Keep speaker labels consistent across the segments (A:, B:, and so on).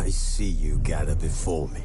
A: I see you gather before me.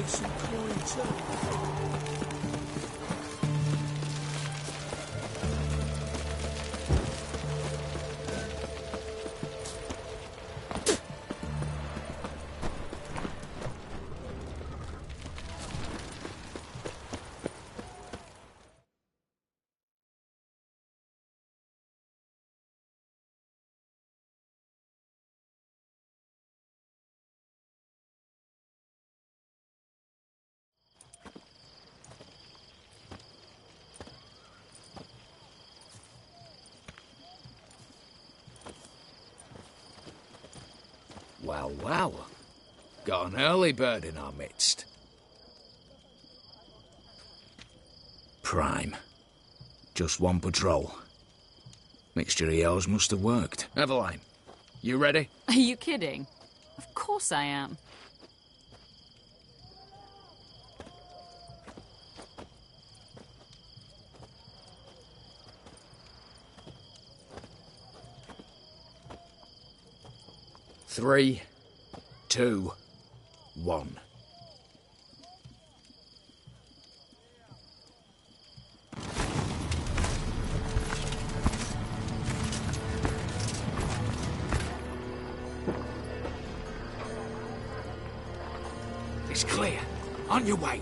B: Some coin too.
C: Well, well. Got an early bird in our midst. Prime. Just one patrol. Mixture of yours must have worked. Eveline, you ready?
D: Are you kidding? Of course I am.
C: Three, 2, 1. It's clear. On your way.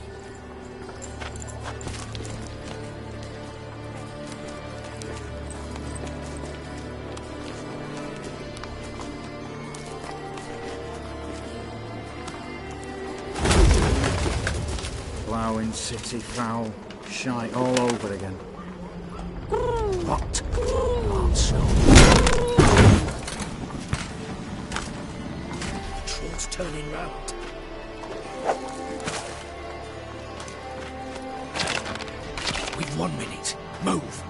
E: Ploughing, city, foul, shite all over again.
C: What? Arsenal.
B: Troll's turning round.
C: We've 1 minute. Move.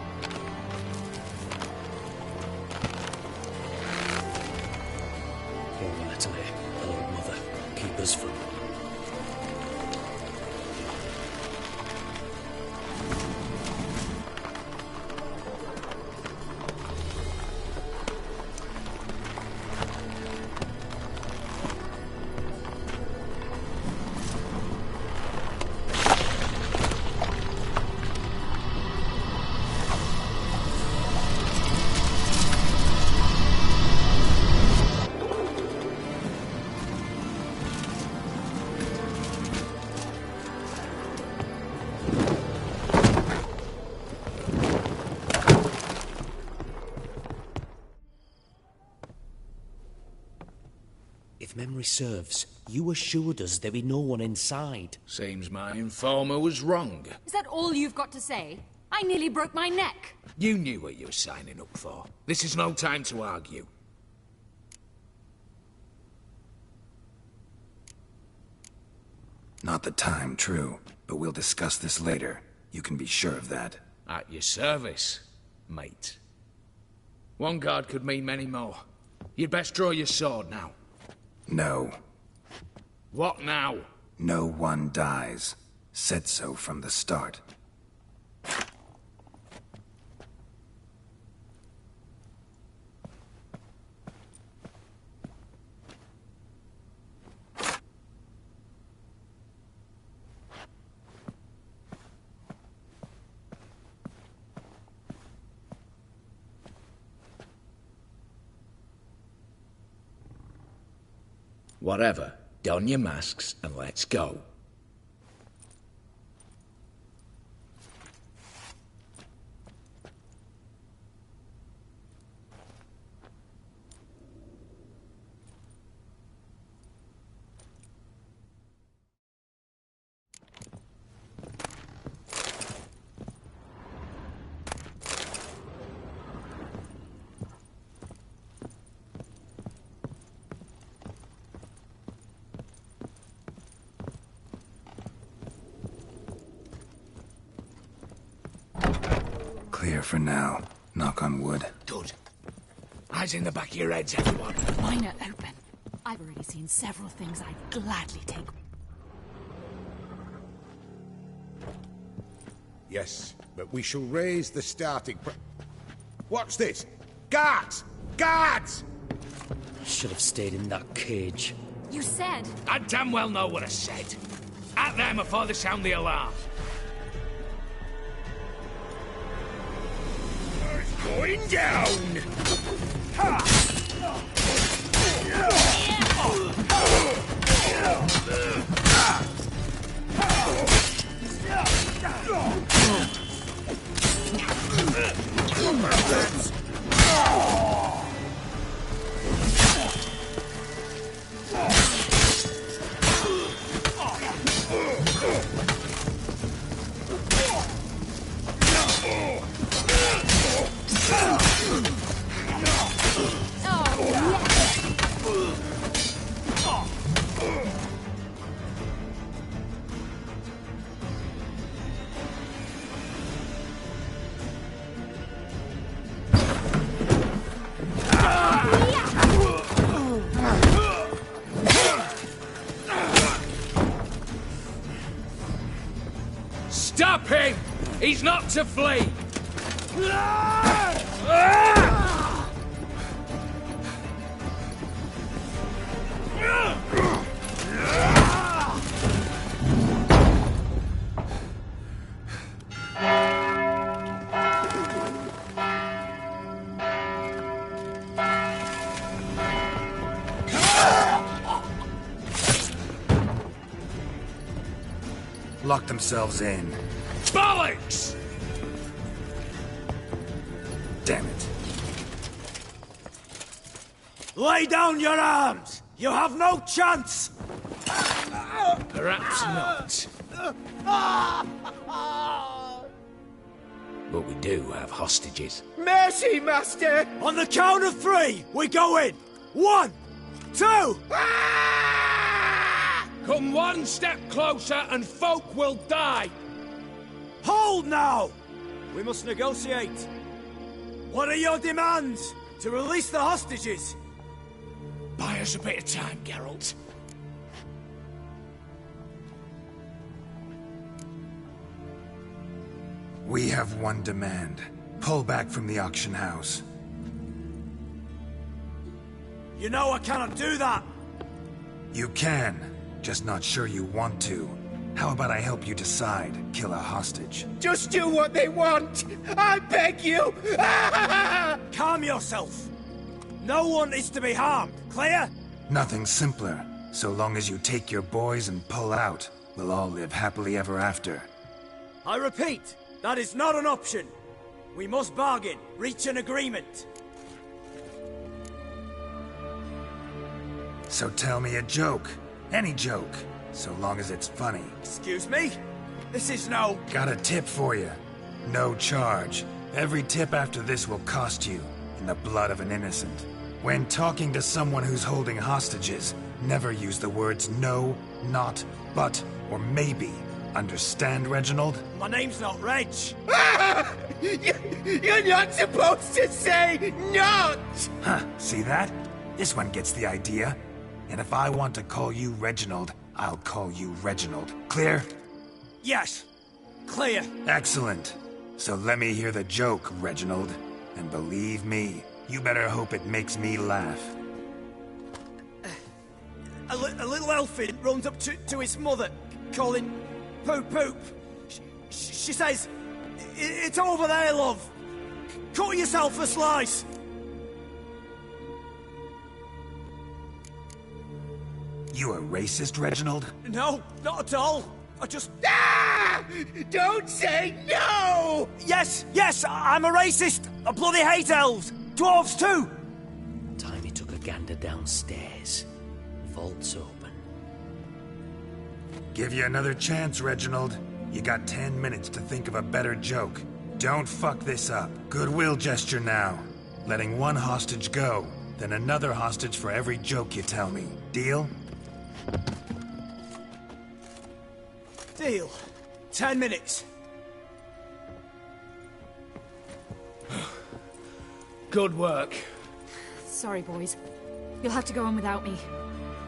B: memory serves, you assured us there be no one inside.
C: Seems my informer was wrong.
D: Is that all you've got to say? I nearly broke my neck.
C: You knew what you were signing up for. This is no time to argue.
F: Not the time, true. But we'll discuss this later. You can be sure of that.
C: At your service, mate. One guard could mean many more. You'd best draw your sword now.
F: No.
C: What now?
F: No one dies. Said so from the start.
C: Whatever. Don your masks and let's go.
F: Clear for now. Knock on wood.
C: Good. Eyes in the back of your heads, everyone.
D: Mine are open. I've already seen several things I'd gladly take.
G: Yes, but we shall raise the starting What's this? Guards! Guards!
B: Should have stayed in that cage.
D: You said...
C: I damn well know what I said. At them before they sound the alarm. It's going down! Stop him! He's not to flee!
F: Lock themselves in.
C: Bollocks!
F: Damn it.
B: Lay down your arms! You have no chance!
C: Perhaps not. But we do have hostages.
B: Mercy, Master! On the count of three, we go in! 1, 2...
C: Come one step closer and folk will die!
B: Hold now! We must negotiate. What are your demands? To release the hostages?
C: Buy us a bit of time, Geralt.
F: We have one demand. Pull back from the auction house.
B: You know I cannot do that!
F: You can. Just not sure you want to. How about I help you decide? Kill a hostage.
B: Just do what they want! I beg you! Calm yourself! No one is to be harmed, clear?
F: Nothing simpler. So long as you take your boys and pull out, we'll all live happily ever after.
B: I repeat, that is not an option. We must bargain, reach an agreement.
F: So tell me a joke. Any joke. So long as it's funny.
B: Excuse me? This is no...
F: Got a tip for you. No charge. Every tip after this will cost you, in the blood of an innocent. When talking to someone who's holding hostages, never use the words no, not, but, or maybe. Understand, Reginald?
B: My name's not Reg. You're not supposed to say not!
F: Huh, see that? This one gets the idea. And if I want to call you Reginald, I'll call you Reginald. Clear?
B: Yes. Clear.
F: Excellent. So let me hear the joke, Reginald. And believe me, you better hope it makes me laugh.
B: A little elfin runs up to his mother, calling Poop Poop. She says, "It's over there, love. Cut yourself a slice."
F: You a racist, Reginald?
B: No, not at all. I just...
H: Ah! Don't say no!
B: Yes, I'm a racist. I bloody hate elves. Dwarves too.
I: Time he took a gander downstairs. Vault's open.
F: Give you another chance, Reginald. You got 10 minutes to think of a better joke. Don't fuck this up. Goodwill gesture now. Letting one hostage go, then another hostage for every joke you tell me. Deal?
B: Deal. 10 minutes.
C: Good work.
D: Sorry, boys. You'll have to go on without me.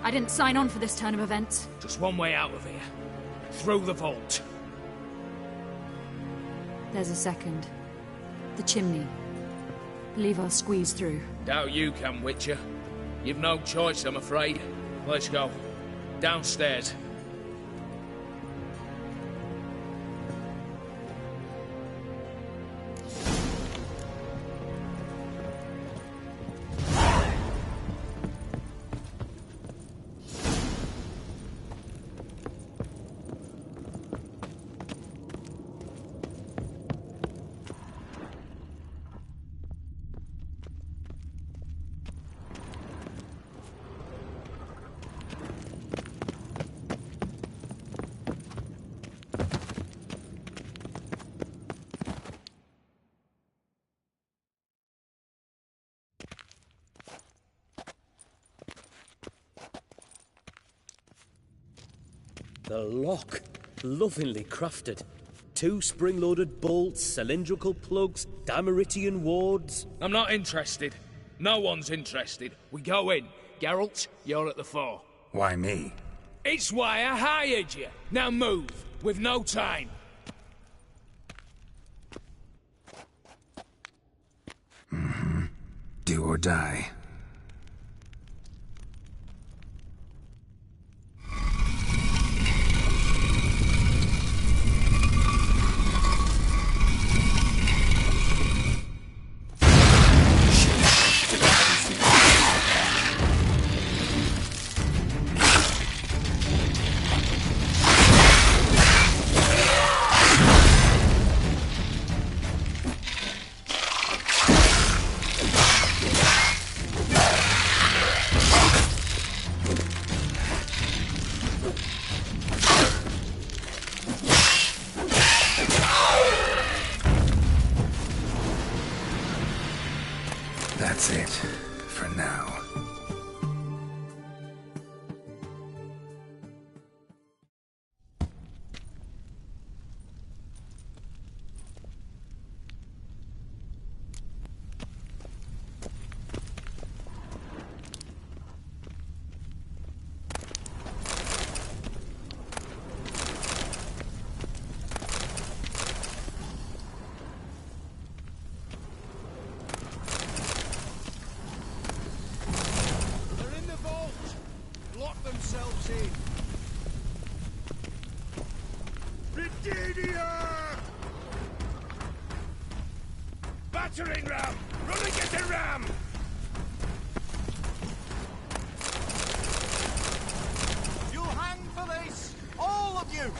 D: I didn't sign on for this turn of events.
C: Just one way out of here. Through the vault.
D: There's a second. The chimney. Believe I'll squeeze through.
C: Doubt you can, Witcher. You've no choice, I'm afraid. Let's go. Downstairs.
I: The lock. Lovingly crafted. 2 spring-loaded bolts, cylindrical plugs, Dameritian wards.
C: I'm not interested. No one's interested. We go in. Geralt, you're at the fore.
F: Why me?
C: It's why I hired you. Now move. We've no time.
F: Do or die. That's it, for now.
B: themselves in.
G: Britannia! Battering ram! Run and get a ram!
B: You'll hang for this! All of you!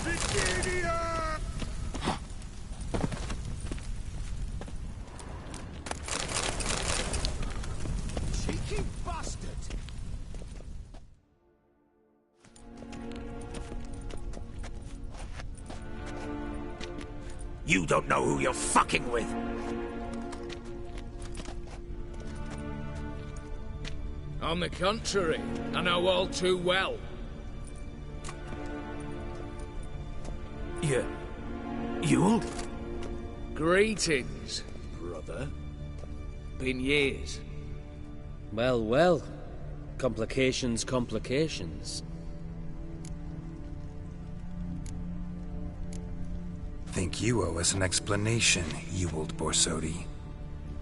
G: Britannia! bastard!
H: You don't know who you're fucking with.
C: On the contrary, I know all too well.
H: Ewald?
C: Greetings, brother. Been years.
I: Well, well. Complications.
F: Think you owe us an explanation, Ewald Borsodi.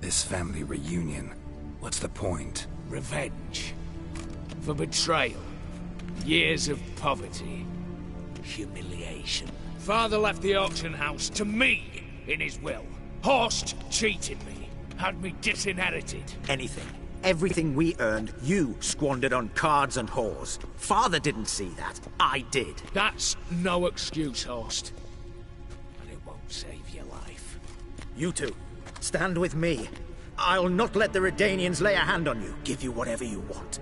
F: This family reunion, what's the point?
C: Revenge. For betrayal. Years of poverty. Humiliation. Father left the auction house to me in his will. Horst cheated me. Had me disinherited.
H: Anything. Everything we earned, you squandered on cards and whores. Father didn't see that. I did.
C: That's no excuse, Horst. And it won't save your life.
H: You two, stand with me. I'll not let the Redanians lay a hand on you. Give you whatever you want.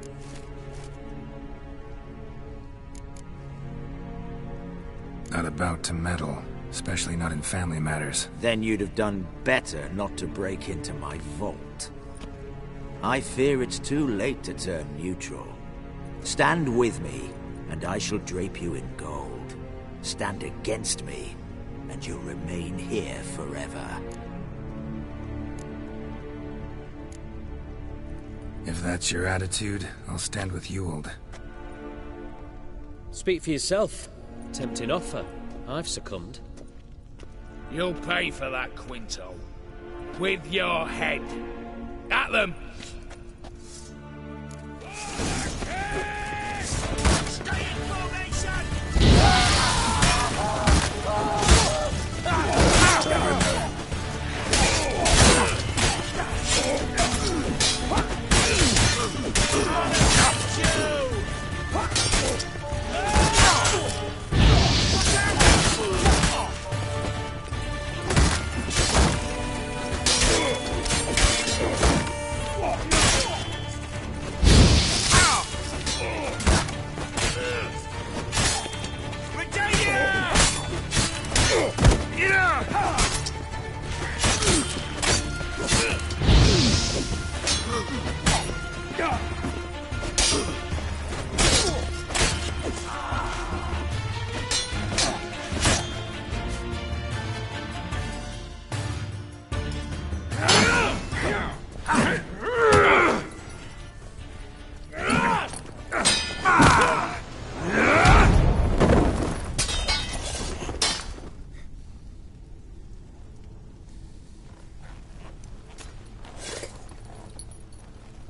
F: Not about to meddle, especially not in family matters.
H: Then you'd have done better not to break into my vault. I fear it's too late to turn neutral. Stand with me, and I shall drape you in gold. Stand against me, and you'll remain here forever.
F: If that's your attitude, I'll stand with Ewald.
I: Speak for yourself. Tempting offer. I've succumbed.
C: You'll pay for that, Quinto. With your head. At them!
H: Stay in formation!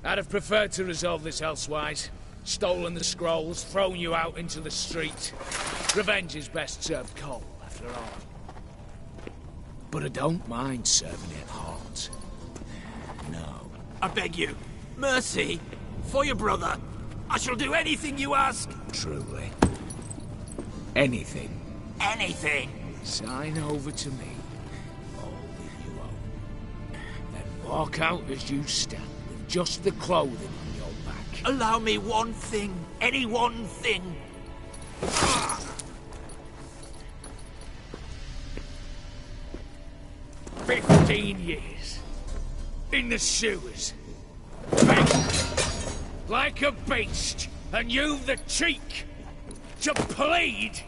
C: I'd have preferred to resolve this elsewise. Stolen the scrolls, thrown you out into the street. Revenge is best served cold, after all. But I don't mind serving it hot. No.
H: I beg you, mercy, for your brother. I shall do anything you ask.
C: Truly. Anything.
H: Anything.
C: Sign over to me. All that you own. Then walk out as you stand, with just the clothing on your back.
H: Allow me one thing. Any one thing.
C: 15 years. In the sewers. Begging. Like a beast. And you've the cheek to plead.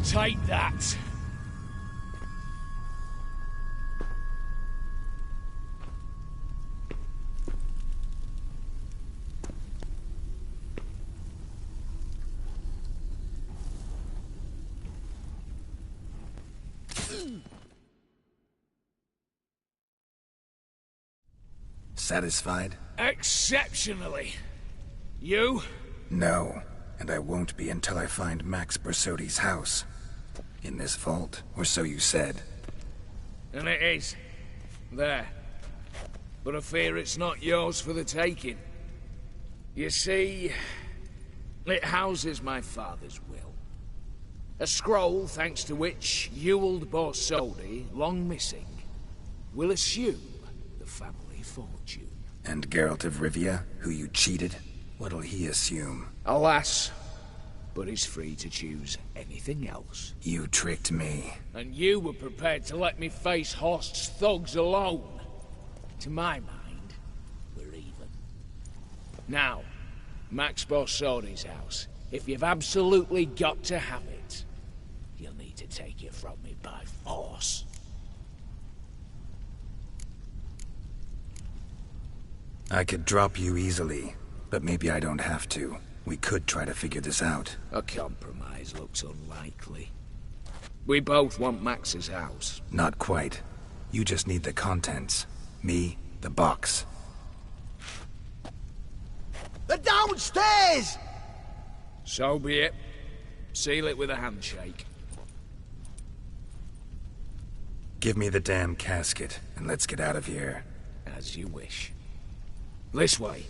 C: Take that.
F: Satisfied?
C: Exceptionally. You?
F: No, and I won't be until I find Max Bersodi's house. In this vault, or so you said.
C: And it is. There. But I fear it's not yours for the taking. You see, it houses my father's will. A scroll thanks to which Ewald Borsodi, long missing, will assume the family fortune.
F: And Geralt of Rivia, who you cheated, what'll he assume?
C: Alas, but he's free to choose anything else.
F: You tricked me.
C: And you were prepared to let me face Horst's thugs alone. To my mind, we're even. Now, Max Borsodi's house. If you've absolutely got to have it, you'll need to take it from me by force.
F: I could drop you easily, but maybe I don't have to. We could try to figure this out.
C: A compromise looks unlikely. We both want Max's house.
F: Not quite. You just need the contents. Me, the box.
B: They're downstairs!
C: So be it. Seal it with a handshake.
F: Give me the damn casket, and let's get out of here.
C: As you wish. This way.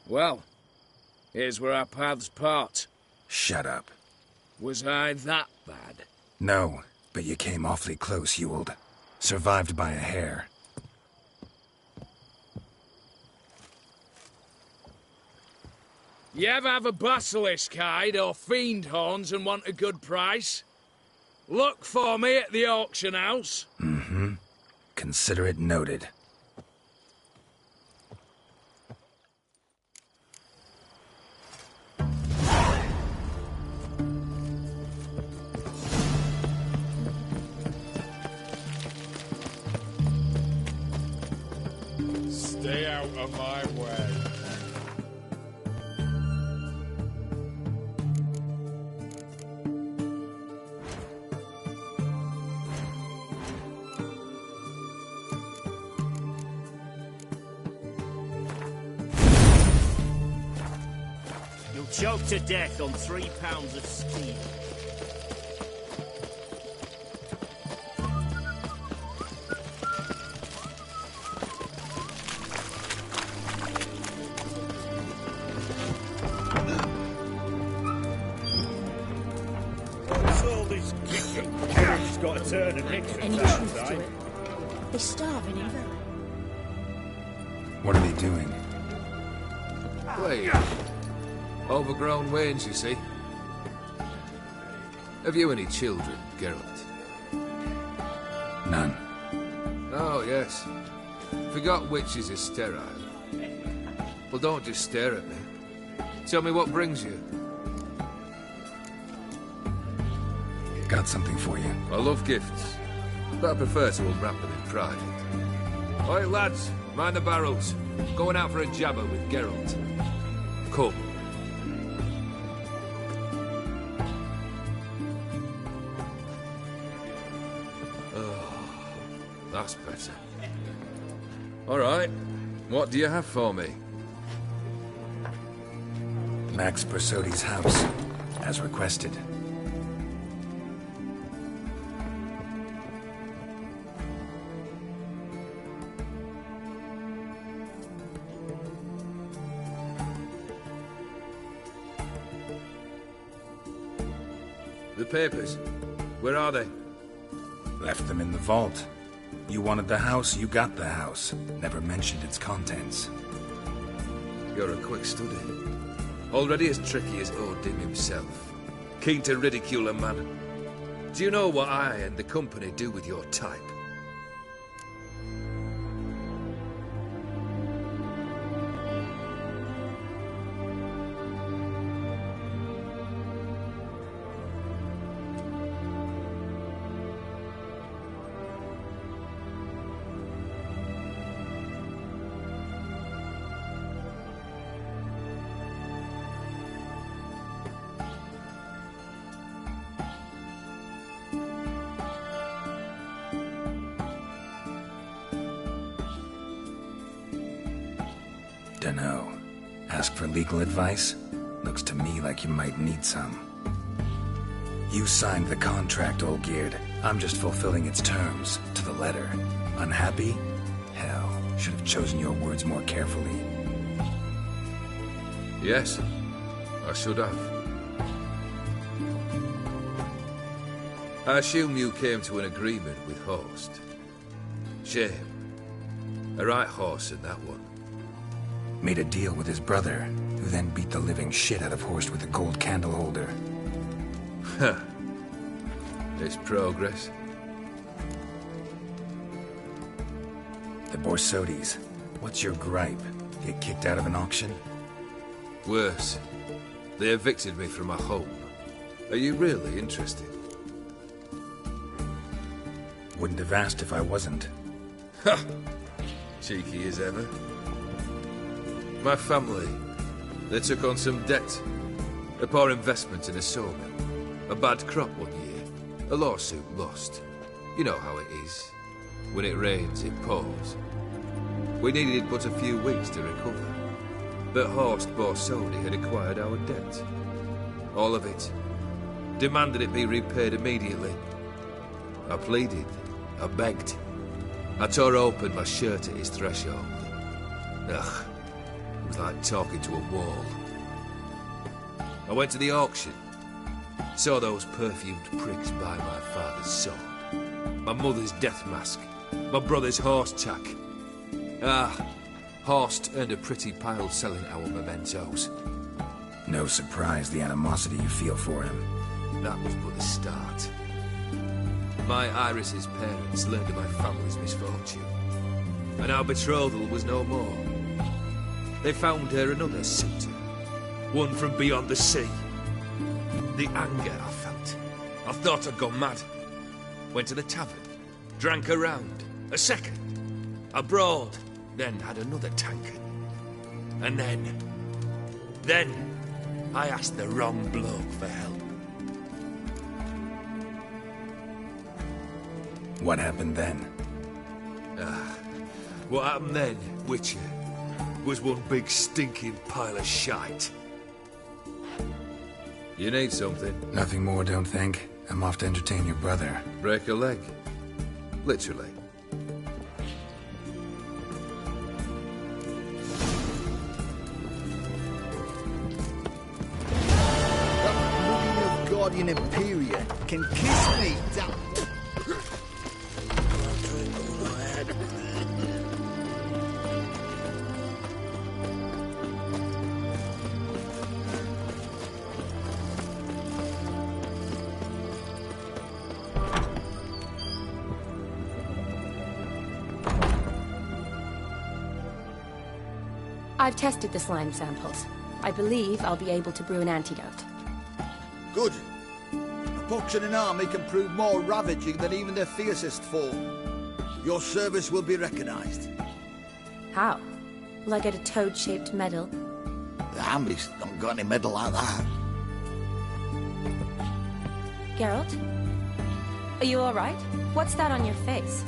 C: Well, here's where our paths part.
F: Shut up.
C: Was I that bad?
F: No, but you came awfully close, Ewald. Survived by a hair.
C: You ever have a basilisk hide or fiend horns and want a good price? Look for me at the auction house.
F: Mm-hmm. Consider it noted.
J: Stay out of my way.
I: You'll choke to death on 3 pounds of steel.
J: What's all this kicking? He's got to turn and mix
K: Any
J: it
K: truth
J: sounds,
K: to
J: eh?
K: it? They're starving in Velen.
F: What are they doing?
L: Wait. Overgrown wains, you see. Have you any children, Geralt?
F: None.
L: Oh, yes. Forgot witches are sterile. Well, don't just stare at me. Tell me what brings you.
F: Got something for you.
L: I love gifts, but I prefer to unwrap them in private. Oi, lads, mind the barrels. Going out for a jabber with Geralt. Come. Oh, that's better. All right. What do you have for me?
F: Max Bersodi's house, as requested.
L: The papers. Where are they?
F: Left them in the vault. You wanted the house, you got the house. Never mentioned its contents.
L: You're a quick study. Already as tricky as Odin himself. Keen to ridicule a man. Do you know what I and the company do with your type?
F: Dunno. Ask for legal advice? Looks to me like you might need some. You signed the contract, Olgierd. I'm just fulfilling its terms, to the letter. Unhappy? Hell, should have chosen your words more carefully.
L: Yes, I should have. I assume you came to an agreement with Horst. Shame. A right horse in that one.
F: Made a deal with his brother, who then beat the living shit out of Horst with a gold candle holder.
L: Huh. It's progress.
F: The Borsodis. What's your gripe? Get kicked out of an auction?
L: Worse. They evicted me from my home. Are you really interested?
F: Wouldn't have asked if I wasn't.
L: Ha! Cheeky as ever. My family, they took on some debt. A poor investment in a sawmill. A bad crop one year. A lawsuit lost. You know how it is. When it rains, it pours. We needed but a few weeks to recover. But Horst Borsodi had acquired our debt. All of it. Demanded it be repaid immediately. I pleaded. I begged. I tore open my shirt at his threshold. Ugh. It was like talking to a wall. I went to the auction. Saw those perfumed pricks buy my father's sword, my mother's death mask, my brother's horse tack. Horst earned a pretty pile selling our mementos.
F: No surprise the animosity you feel for him.
L: That was but the start. My Iris's parents learned of my family's misfortune, and our betrothal was no more. They found her another suitor, one from beyond the sea. The anger I felt, I thought I'd gone mad. Went to the tavern, drank a round, a second, abroad, then had another tankard. And then I asked the wrong bloke for help.
F: What happened then?
L: What happened then, Witcher, was one big stinking pile of shite. You need something?
F: Nothing more, don't think. I'm off to entertain your brother.
L: Break a leg. Literally.
M: That of Guardian Imperia can kiss me down.
N: I've tested the slime samples. I believe I'll be able to brew an antidote.
M: Good. A pox in an army can prove more ravaging than even their fiercest foe. Your service will be recognized.
N: How? Will I get a toad-shaped medal?
M: The army's not got any medal like that.
N: Geralt? Are you alright? What's that on your face?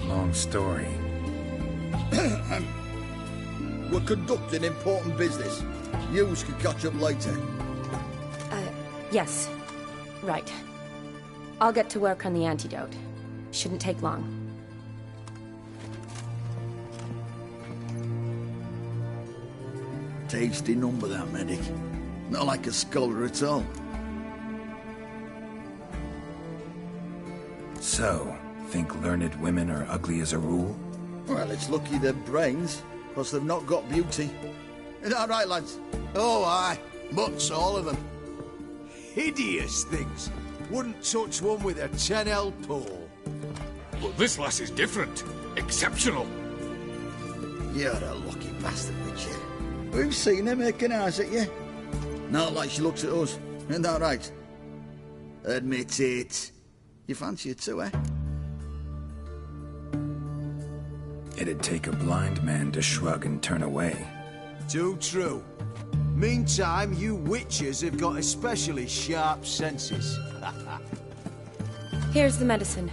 F: Long story.
M: We're conducting important business. Yous can catch up later.
N: Yes. Right. I'll get to work on the antidote. Shouldn't take long.
M: Tasty number, that medic. Not like a scholar at all.
F: So, think learned women are ugly as a rule?
M: Well, it's lucky they're brains, because they've not got beauty. Is that right, lads? Oh, aye. Mutts, all of them.
B: Hideous things. Wouldn't touch one with a 10L pole.
O: But this lass is different. Exceptional.
M: You're a lucky bastard, Witcher. We've seen her making eyes at you. Not like she looks at us. Isn't that right? Admit it. You fancy her too, eh?
F: It'd take a blind man to shrug and turn away.
B: Too true. Meantime, you witches have got especially sharp senses.
N: Here's the medicine.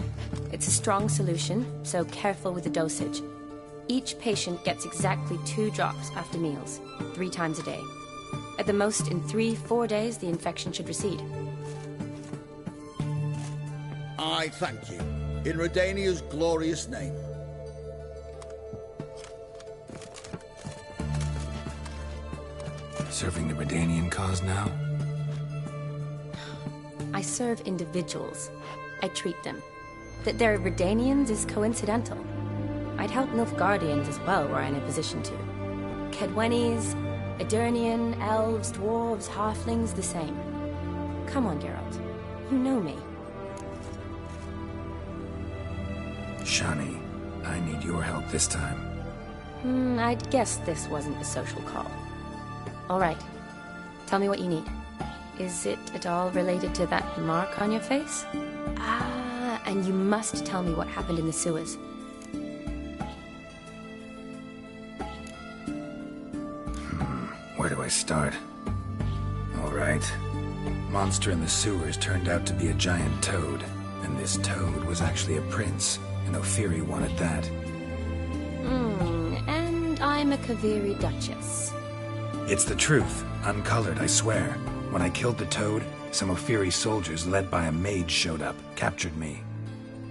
N: It's a strong solution, so careful with the dosage. Each patient gets exactly 2 drops after meals, 3 times a day. At the most, in 3-4 days, the infection should recede.
M: I thank you. In Redania's glorious name.
F: Serving the Redanian cause now?
N: I serve individuals. I treat them. That they're Redanians is coincidental. I'd help Nilfgaardians as well were I in a position to. Kedwenis, Edirnian, elves, dwarves, halflings, the same. Come on, Geralt. You know me.
F: Shani, I need your help this time.
N: I'd guess this wasn't a social call. All right. Tell me what you need. Is it at all related to that mark on your face? Ah, and you must tell me what happened in the sewers.
F: Where do I start? All right. Monster in the sewers turned out to be a giant toad, and this toad was actually a prince, and Ophiri wanted that.
N: And I'm a Kaviri Duchess.
F: It's the truth, uncolored, I swear. When I killed the toad, some Ophiri soldiers led by a mage showed up, captured me.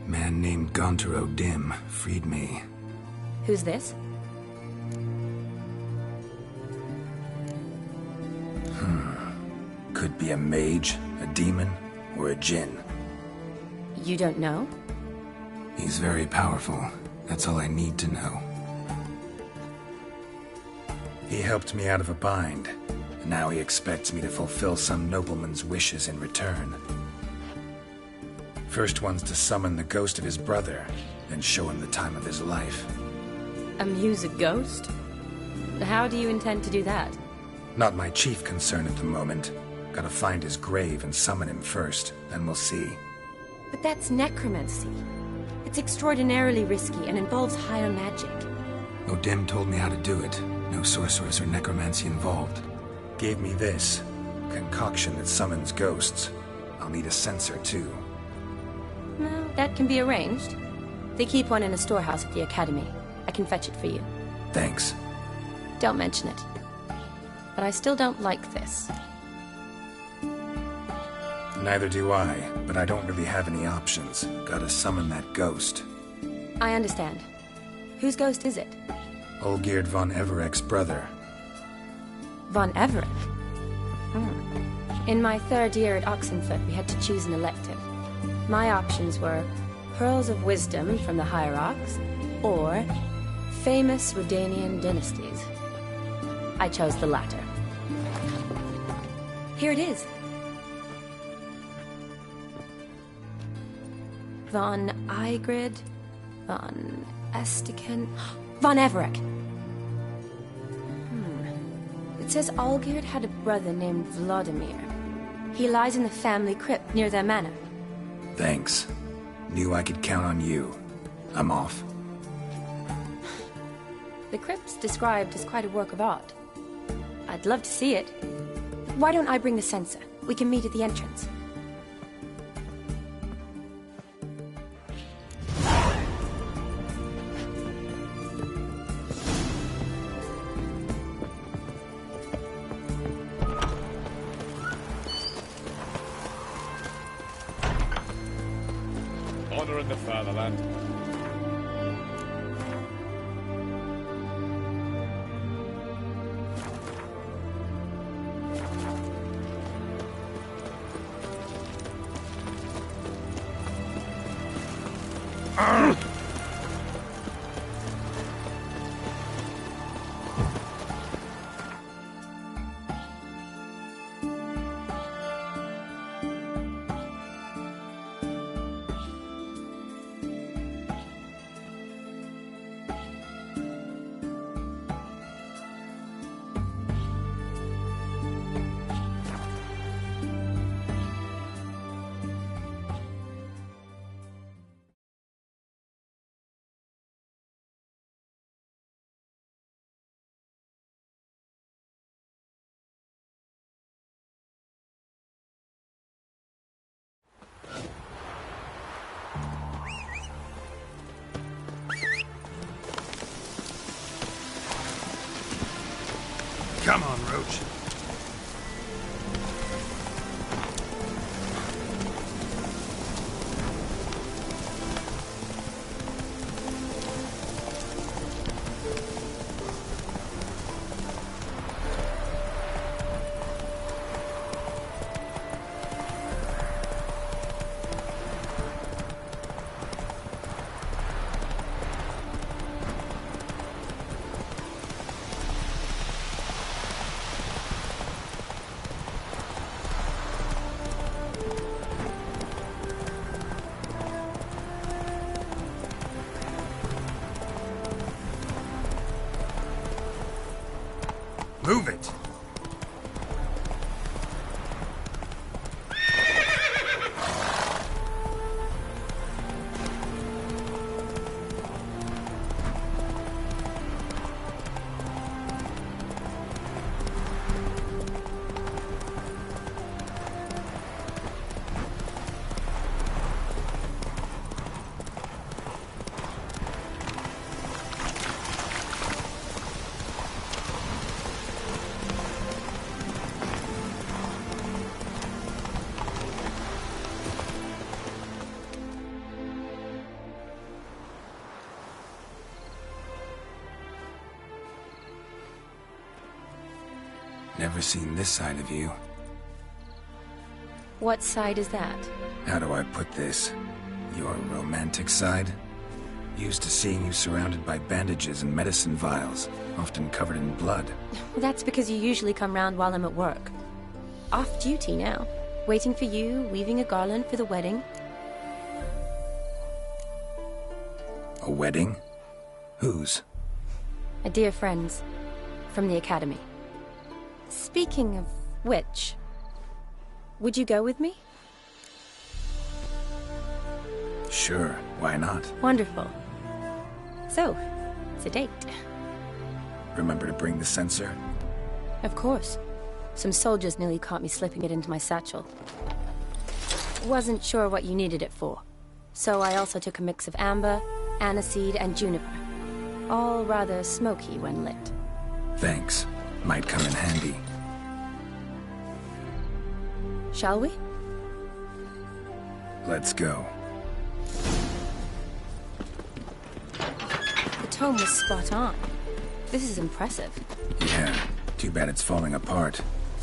F: A man named Gaunter O'Dim freed me.
N: Who's this?
F: could be a mage, a demon, or a djinn.
N: You don't know?
F: He's very powerful. That's all I need to know. He helped me out of a bind, and now he expects me to fulfill some nobleman's wishes in return. First one's to summon the ghost of his brother, then show him the time of his life.
N: Amuse a ghost? How do you intend to do that?
F: Not my chief concern at the moment. Gotta find his grave and summon him first, then we'll see.
N: But that's necromancy. It's extraordinarily risky and involves higher magic.
F: Odin told me how to do it. No sorceress or necromancy involved. Gave me this concoction that summons ghosts. I'll need a censer too.
N: Well, that can be arranged. They keep one in a storehouse at the academy. I can fetch it for you.
F: Thanks.
N: Don't mention it. But I still don't like this.
F: Neither do I, but I don't really have any options. Gotta summon that ghost.
N: I understand. Whose ghost is it?
F: Olgierd von Everek's brother.
N: Von Everek? In my third year at Oxenfurt, we had to choose an elective. My options were Pearls of Wisdom from the Hierarchs, or famous Redanian dynasties. I chose the latter. Here it is. Von Igrid, von Estiken, von Everek. It says Olgierd had a brother named Vladimir. He lies in the family crypt near their manor.
F: Thanks. Knew I could count on you. I'm off.
N: The crypt's described as quite a work of art. I'd love to see it. Why don't I bring the censer? We can meet at the entrance.
J: Honor in the fatherland.
F: Come on, Roach. Move it! Never seen this side of you.
N: What side is that?
F: How do I put this? Your romantic side? Used to seeing you surrounded by bandages and medicine vials, often covered in blood.
N: That's because you usually come round while I'm at work. Off duty now. Waiting for you, weaving a garland for the wedding.
F: A wedding? Whose?
N: A dear friend's. From the academy. Speaking of which, would you go with me?
F: Sure, why not?
N: Wonderful. So, it's a date.
F: Remember to bring the censer?
N: Of course. Some soldiers nearly caught me slipping it into my satchel. Wasn't sure what you needed it for. So I also took a mix of amber, aniseed, and juniper. All rather smoky when lit.
F: Thanks. Might come in handy.
N: Shall we?
F: Let's go.
N: The tome was spot on. This is impressive.
F: Yeah, too bad it's falling apart.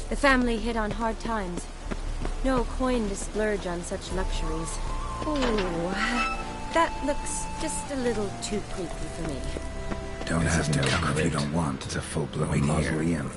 N: The family hit on hard times. No coin to splurge on such luxuries. Ooh, that looks just a little too creepy for me.
F: Don't have to come if you don't want. It's a full-blown mausoleum.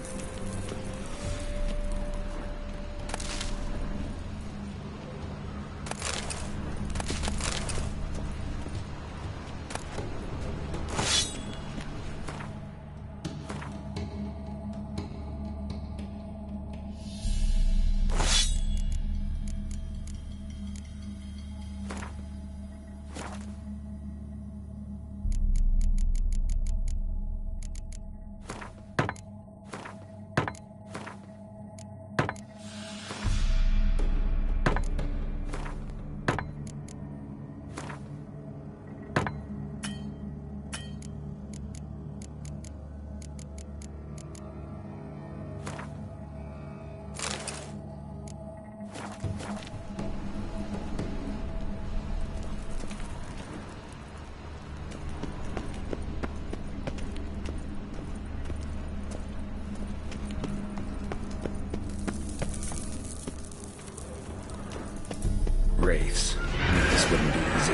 F: Wraiths. This wouldn't be easy.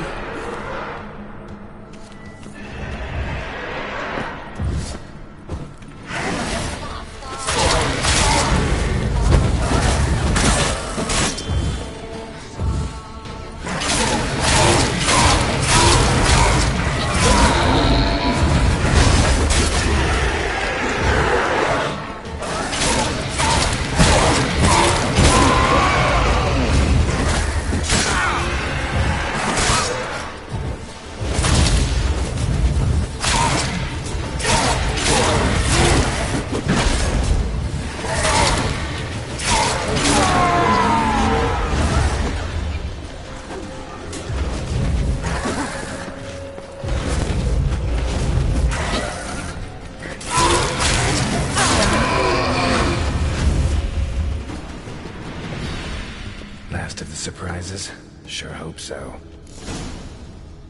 F: Last of the surprises? Sure hope so.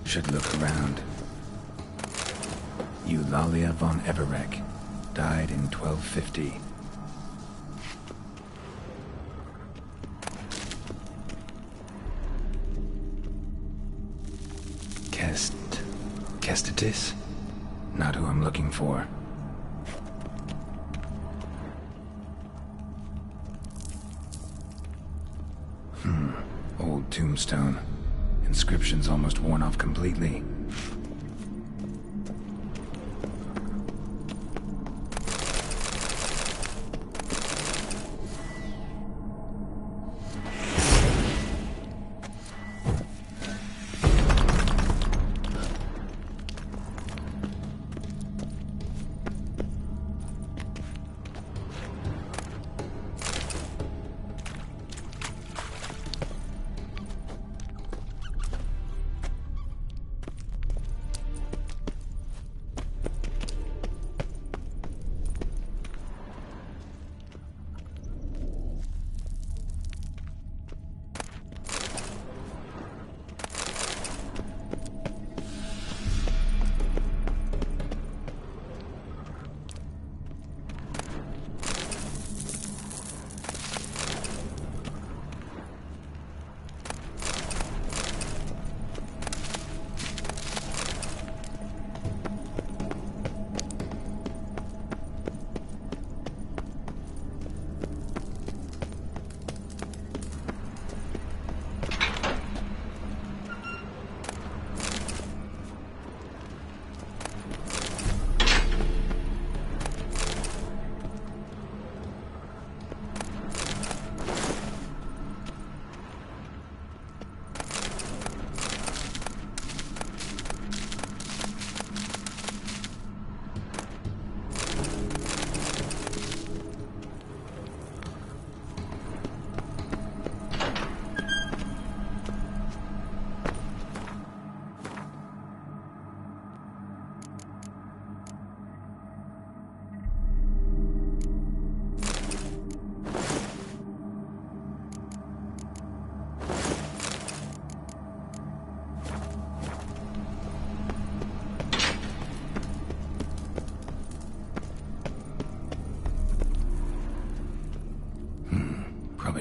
F: Should look around. Eulalia von Everec. Died in 1250. Kestitis? Not who I'm looking for. Old tombstone. Inscription's almost worn off completely.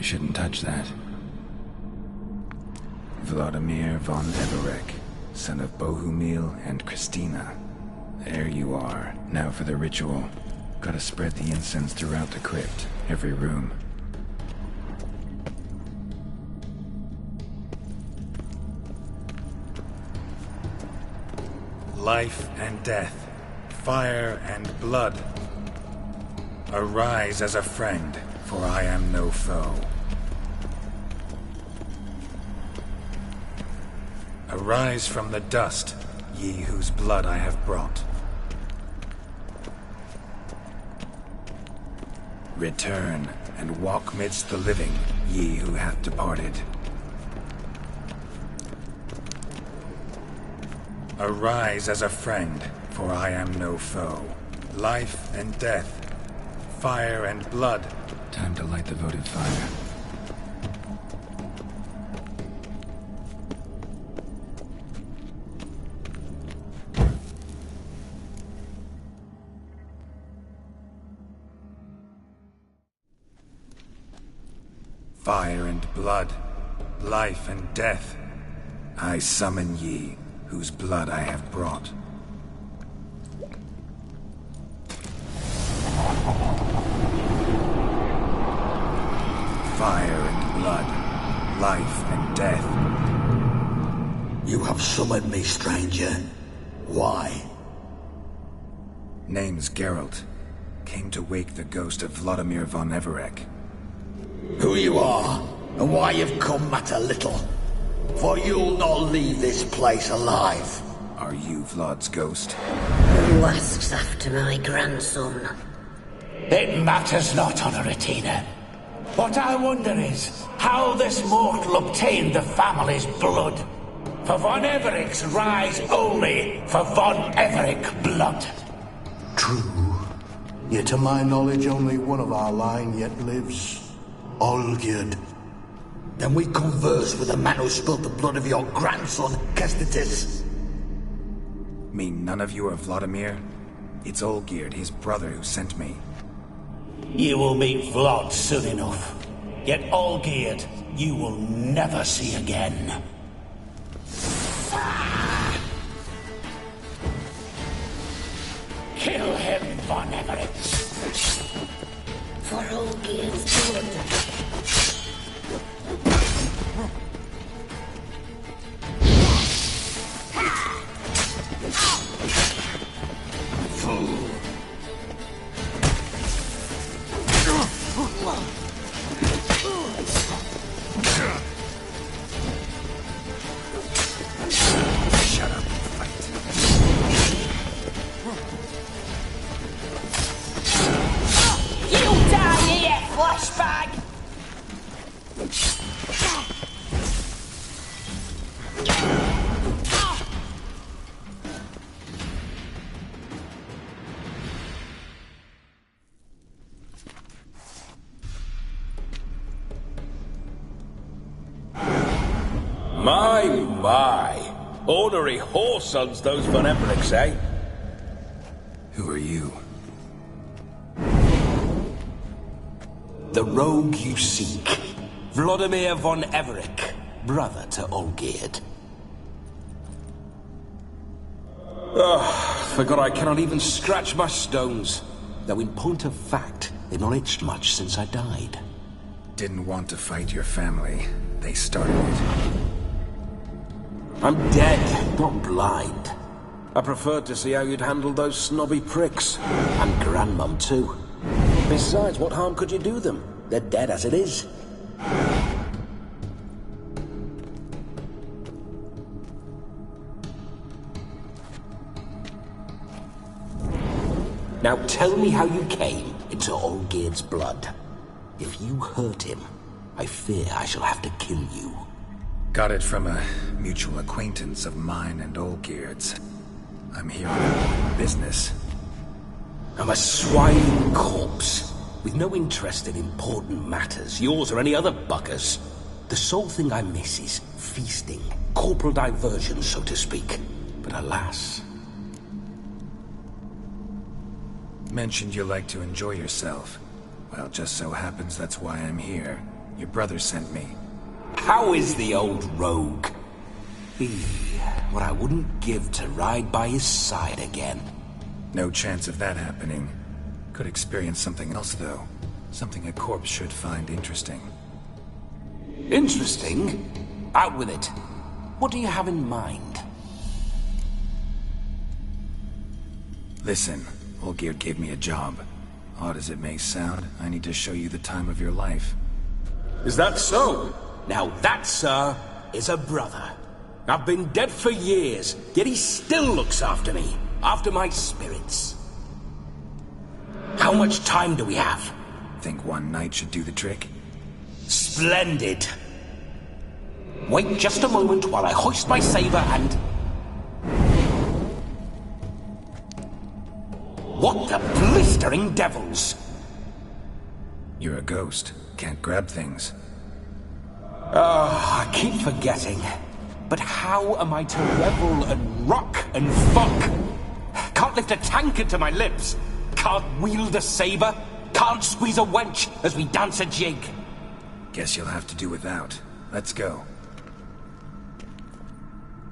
P: shouldn't touch that. Vladimir von Everec, son of Bohumil and Christina. There you are. Now for the ritual. Gotta spread the incense throughout the crypt, every room.
F: Life and death, fire and blood. Arise as a friend, for I am no foe. Arise from the dust, ye whose blood I have brought. Return, and walk midst the living, ye who hath departed. Arise as a friend, for I am no foe. Life and death, fire and blood.
P: Time to light the votive fire.
F: Fire and blood, life and death, I summon ye, whose blood I have brought. Fire and blood, life and death.
M: You have summoned me, stranger. Why?
F: Name's Geralt. Came to wake the ghost of Vladimir von Everec.
M: Who you are, and why you've come matter little. For you'll not leave this place alive.
F: Are you Vlad's ghost?
K: Who asks after my grandson?
Q: It matters not, Honoratina. What I wonder is how this mortal obtained the family's blood. For von Everec's rise only for von Everec blood.
R: True. Yet to my knowledge only one of our line yet lives. Olgierd.
M: Then we converse with the man who spilled the blood of your grandson, Kestitis.
F: Mean none of you are Vladimir? It's Olgierd, his brother, who sent me.
Q: You will meet Vlad soon enough. Yet Olgierd, you will never see again. Kill him, von Everec.
K: For Olgierd's blood.
Q: Fool.
F: Shut up and fight.
Q: You die here, flashbag!
S: My. Ornery whoresons those von Everecs, eh?
F: Who are you?
S: The rogue you seek. Vladimir von Everec, brother to Olgierd. Forgot I cannot even scratch my stones. Though in point of fact, they've not itched much since I died.
F: Didn't want to fight your family. They started it.
S: I'm dead, not blind. I preferred to see how you'd handle those snobby pricks. And Grandmum, too. Besides, what harm could you do them? They're dead as it is. Now tell me how you came into Olgierd's blood. If you hurt him, I fear I shall have to kill you.
F: Got it from a mutual acquaintance of mine and Olgierd's. I'm here on business.
S: I'm a swine corpse, with no interest in important matters, yours or any other buggers. The sole thing I miss is feasting, corporal diversion, so to speak. But alas...
F: Mentioned you like to enjoy yourself. Well, just so happens that's why I'm here.
P: Your brother sent me.
S: How is the old rogue? What I wouldn't give to ride by his side again.
P: No chance of that happening. Could experience something else, though. Something a corpse should find interesting.
S: Interesting? Out with it. What do you have in mind?
P: Listen, Olgierd gave me a job. Odd as it may sound, I need to show you the time of your life.
S: Is that so? Now that, sir, is a brother. I've been dead for years, yet he still looks after me, after my spirits. How much time do we have?
P: Think one night should do the trick?
S: Splendid. Wait just a moment while I hoist my saber and... What the blistering devils?
P: You're a ghost. Can't grab things.
S: I keep forgetting. But how am I to revel and rock and fuck? Can't lift a tankard to my lips. Can't wield a saber. Can't squeeze a wench as we dance a jig.
P: Guess you'll have to do without. Let's go.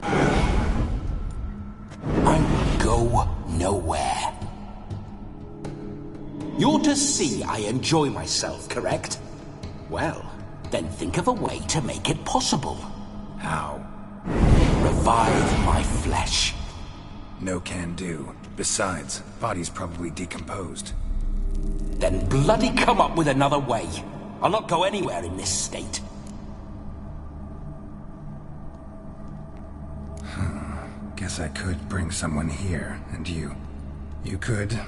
S: I go nowhere. You're to see I enjoy myself, correct? Well, then think of a way to make it possible.
P: How?
S: Revive my flesh.
P: No can do. Besides, body's probably decomposed.
S: Then bloody come up with another way. I'll not go anywhere in this state.
P: Guess I could bring someone here, and you could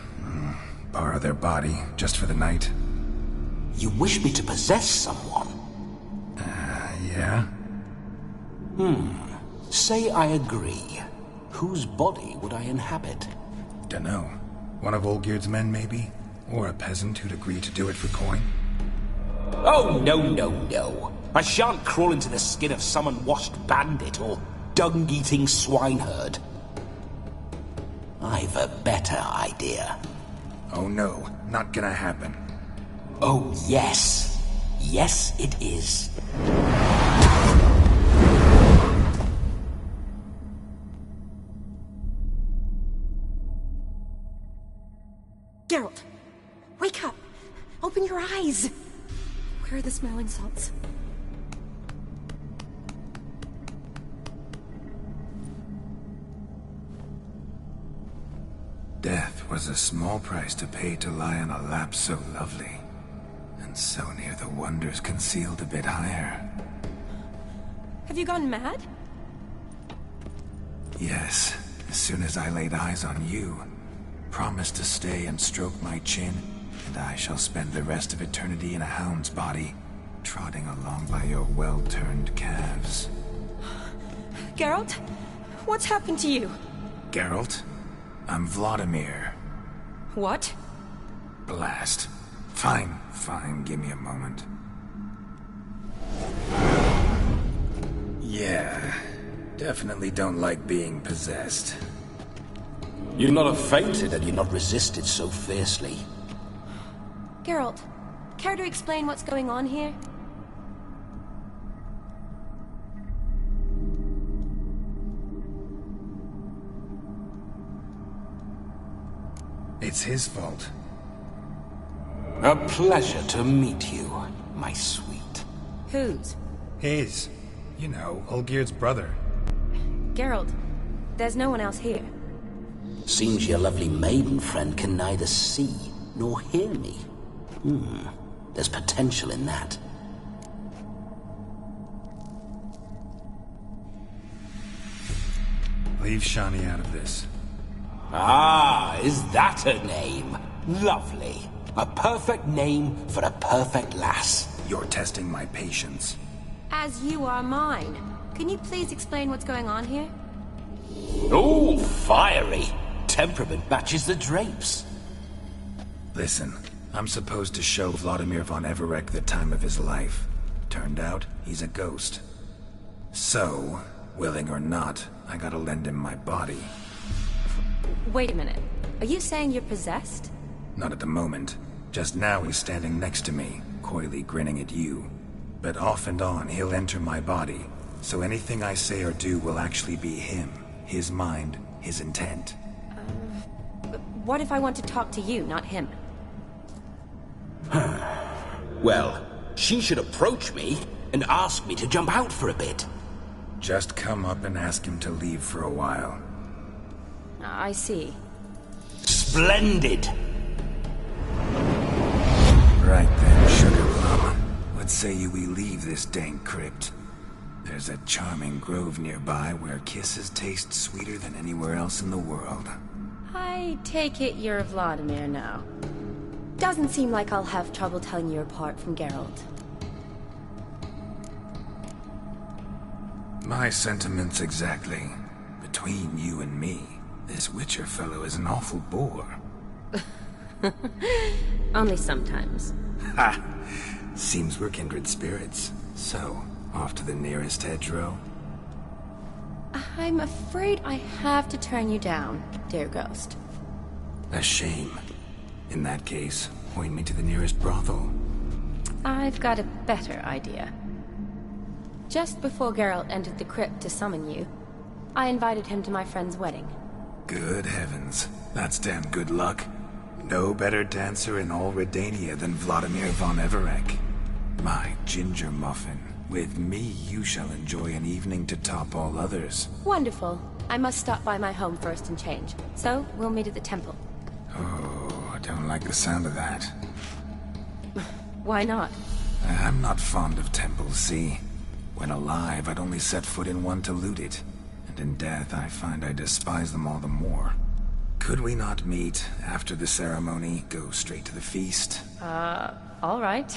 P: borrow their body just for the night.
S: You wish me to possess someone?
P: Yeah?
S: Say I agree. Whose body would I inhabit?
P: Dunno. One of Olgierd's men, maybe? Or a peasant who'd agree to do it for coin?
S: Oh, no. I shan't crawl into the skin of some unwashed bandit or dung-eating swineherd. I've a better idea.
P: Oh no, not gonna happen.
S: Oh yes. Yes, it is.
N: Geralt, wake up! Open your eyes! Where are the smelling salts?
P: Death was a small price to pay to lie on a lap so lovely, and so near the wonders concealed a bit higher.
N: Have you gone mad?
P: Yes, as soon as I laid eyes on you, promised to stay and stroke my chin, and I shall spend the rest of eternity in a hound's body, trotting along by your well-turned calves.
N: Geralt? What's happened to you?
P: Geralt? I'm Vladimir.
N: What?
P: Blast. Fine, give me a moment. Yeah, definitely don't like being possessed.
S: You'd not have fainted had you not resisted so fiercely.
N: Geralt, care to explain what's going on here?
P: It's his fault.
S: A pleasure to meet you, my sweet.
N: Whose?
F: His. You know, Olgierd's brother.
N: Geralt, there's no one else here.
S: Seems your lovely maiden friend can neither see nor hear me. There's potential in that.
F: Leave Shani out of this.
S: Ah, is that a name? Lovely. A perfect name for a perfect lass.
P: You're testing my patience.
N: As you are mine. Can you please explain what's going on here?
S: Oh, fiery. Temperament matches the drapes.
P: Listen, I'm supposed to show Vladimir von Everec the time of his life. Turned out, he's a ghost. So, willing or not, I gotta lend him my body.
N: Wait a minute. Are you saying you're possessed?
P: Not at the moment. Just now he's standing next to me, coyly grinning at you.
F: but off and on he'll enter my body. So anything I say or do will actually be him, his mind, his intent.
N: What if I want to talk to you, not him?
S: Well, she should approach me and ask me to jump out for a bit.
F: Just come up and ask him to leave for a while.
N: I see.
S: Splendid!
F: Right then, Sugar Plum. What say you we leave this dank crypt? There's a charming grove nearby where kisses taste sweeter than anywhere else in the world.
N: I take it you're Vladimir now. Doesn't seem like I'll have trouble telling you apart from Geralt.
F: My sentiments exactly. Between you and me, this Witcher fellow is an awful bore.
N: Only sometimes.
F: Ha! Seems we're kindred spirits. So, off to the nearest hedgerow?
N: I'm afraid I have to turn you down, dear ghost.
F: A shame. In that case, point me to the nearest brothel.
N: I've got a better idea. Just before Geralt entered the crypt to summon you, I invited him to my friend's wedding.
F: Good heavens. That's damn good luck. No better dancer in all Redania than Vladimir von Everec. My ginger muffin. With me, you shall enjoy an evening to top all others.
N: Wonderful. I must stop by my home first and change. So, we'll meet at the temple.
F: Oh, I don't like the sound of that.
N: Why not?
F: I'm not fond of temples, see? When alive, I'd only set foot in one to loot it. And in death, I find I despise them all the more. Could we not meet after the ceremony, go straight to the feast?
N: All right.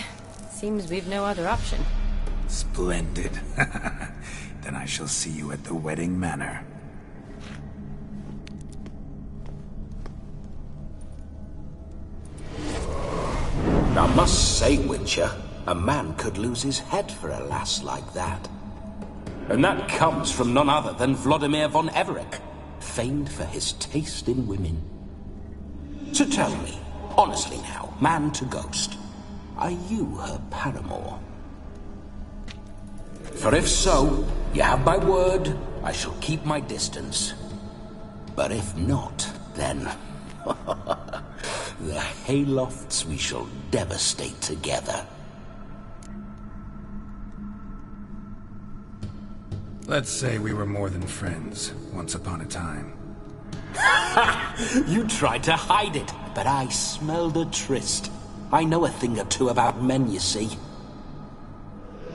N: Seems we've no other option.
F: Splendid. Then I shall see you at the wedding manor.
S: I must say, Witcher, a man could lose his head for a lass like that. And that comes from none other than Vladimir von Everec, famed for his taste in women. So tell me, honestly now, man to ghost, are you her paramour? For if so, you have my word, I shall keep my distance. But if not, then... the haylofts we shall devastate together.
F: Let's say we were more than friends, once upon a time.
S: You tried to hide it, but I smelled a tryst. I know a thing or two about men, you see.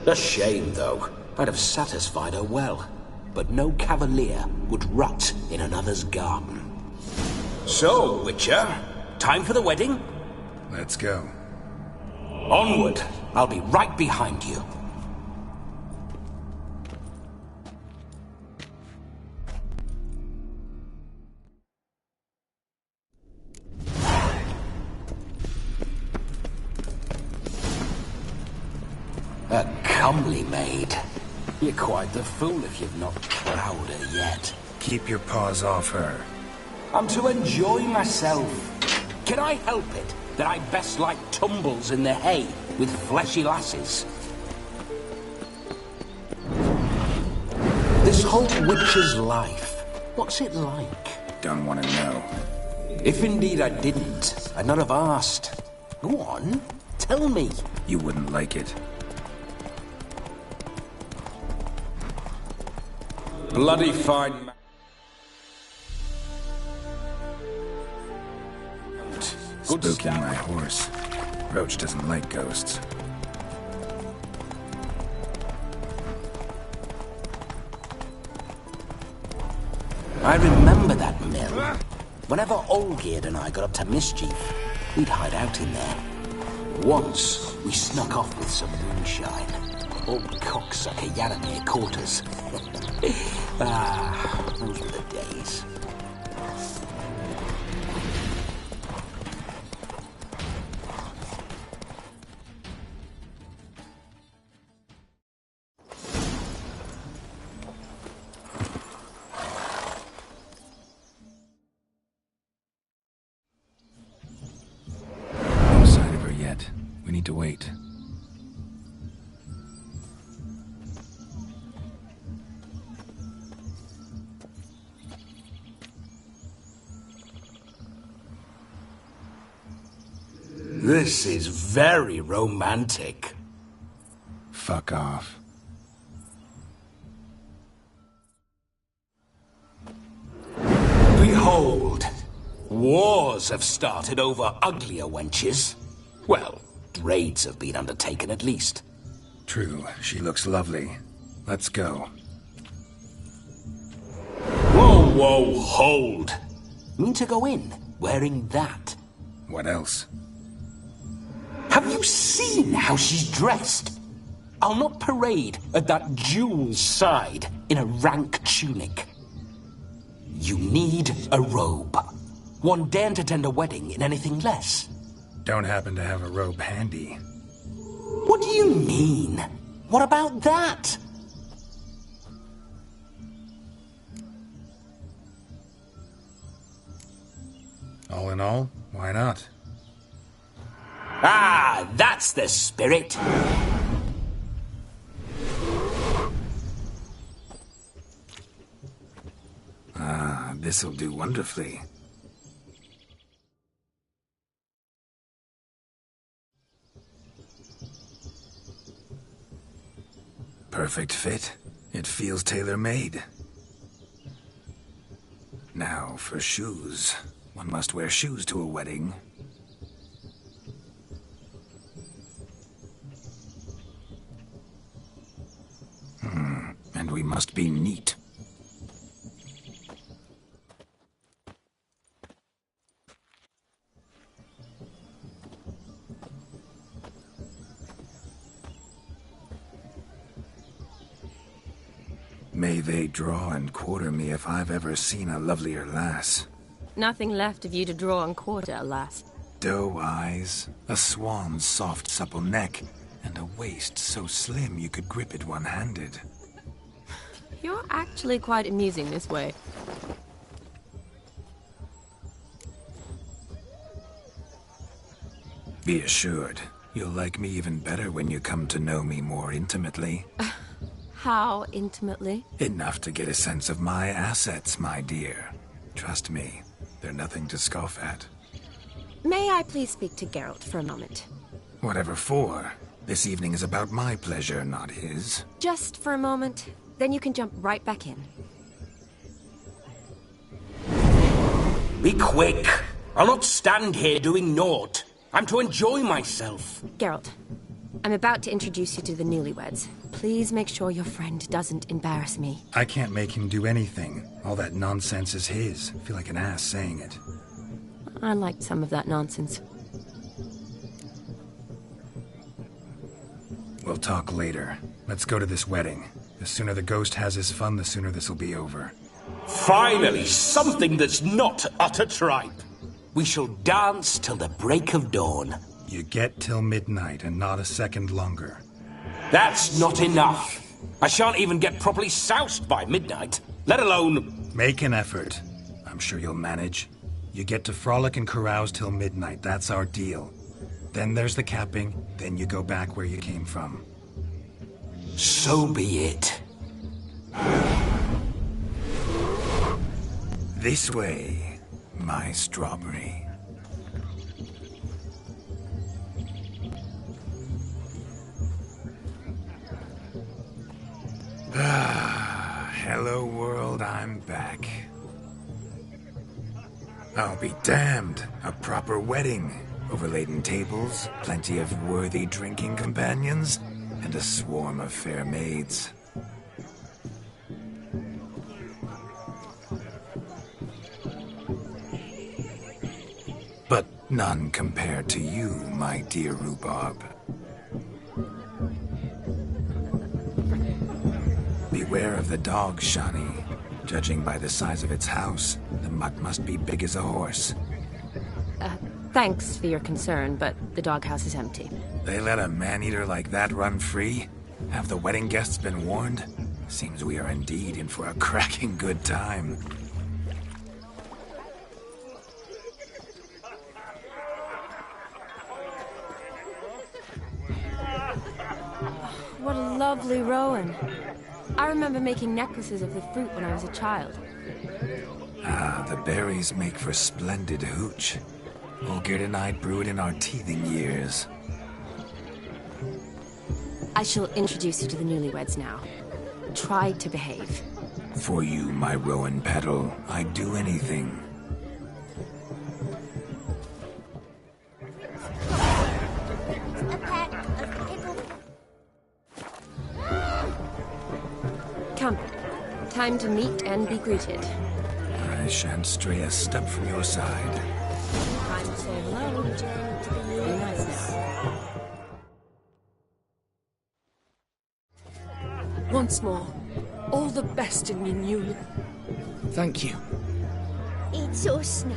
S: A shame, though. I'd have satisfied her well. But no cavalier would rot in another's garden. So, Witcher, time for the wedding?
F: Let's go.
S: Onward. I'll be right behind you. A comely maid. You're quite the fool if you've not plowed her yet.
F: Keep your paws off her.
S: I'm to enjoy myself. Can I help it that I best like tumbles in the hay with fleshy lasses? This whole witcher's life, what's it like?
F: Don't want to know.
S: If indeed I didn't, I'd not have asked. Go on, tell me.
F: You wouldn't like it.
S: Bloody fine.
F: Spooking my horse. Roach doesn't like ghosts.
S: I remember that mill. Whenever Olgierd and I got up to mischief, we'd hide out in there. Once, we snuck off with some moonshine. Old cocksucker Yaramir caught us. Those were the days.
F: No sign of her yet. We need to wait.
S: This is very romantic.
P: Fuck off.
S: Behold, wars have started over uglier wenches. Well, raids have been undertaken at least.
P: True, she looks lovely. Let's go.
S: Whoa, whoa, hold. Mean to go in, wearing that.
P: What else?
S: Have you seen how she's dressed? I'll not parade at that jewel's side in a rank tunic. You need a robe. One daren't attend a wedding in anything less.
P: Don't happen to have a robe handy.
S: What do you mean? What about that?
P: All in all, why not?
S: Ah, that's the spirit.
P: Ah, this'll do wonderfully. Perfect fit. It feels tailor-made. Now for shoes. One must wear shoes to a wedding. And we must be neat. May they draw and quarter me if I've ever seen a lovelier lass.
N: Nothing left of you to draw and quarter, alas.
P: Doe eyes, a swan's soft supple neck, and a waist so slim you could grip it one-handed.
N: You're actually quite amusing this way.
P: Be assured, you'll like me even better when you come to know me more intimately.
N: How intimately?
P: Enough to get a sense of my assets, my dear. Trust me, they're nothing to scoff at.
N: May I please speak to Geralt for a moment?
P: Whatever for. This evening is about my pleasure, not his.
N: Just for a moment, then you can jump right back in.
S: Be quick. I'll not stand here doing naught. I'm to enjoy myself.
N: Geralt, I'm about to introduce you to the newlyweds. Please make sure your friend doesn't embarrass me.
P: I can't make him do anything. All that nonsense is his. I feel like an ass saying it.
N: I liked some of that nonsense.
P: We'll talk later. Let's go to this wedding. The sooner the ghost has his fun, the sooner this'll be over.
S: Finally, something that's not utter tripe. We shall dance till the break of dawn.
P: You get till midnight and not a second longer.
S: That's not enough. I shan't even get properly soused by midnight, let alone...
P: Make an effort. I'm sure you'll manage. You get to frolic and carouse till midnight. That's our deal. Then there's the capping, then you go back where you came from.
S: So be it.
P: This way, my strawberry. Hello world, I'm back. I'll be damned. A proper wedding. Overladen tables, plenty of worthy drinking companions, and a swarm of fair maids. But none compared to you, my dear rhubarb. Beware of the dog, Shani. Judging by the size of its house, the mutt must be big as a horse.
N: Thanks for your concern, but the doghouse is empty.
P: They let a man-eater like that run free? Have the wedding guests been warned? Seems we are indeed in for a cracking good time.
N: What a lovely rowan. I remember making necklaces of the fruit when I was a child.
P: Ah, the berries make for splendid hooch. Olgerd and I brewed in our teething years.
N: I shall introduce you to the newlyweds now. Try to behave.
P: For you, my Rowan Petal, I'd do anything.
N: Come. Time to meet and be greeted.
P: I shan't stray a step from your side.
N: Time to say hello. Be nice now.
T: Once more, all the best in your new...
C: Thank you.
U: It's us now.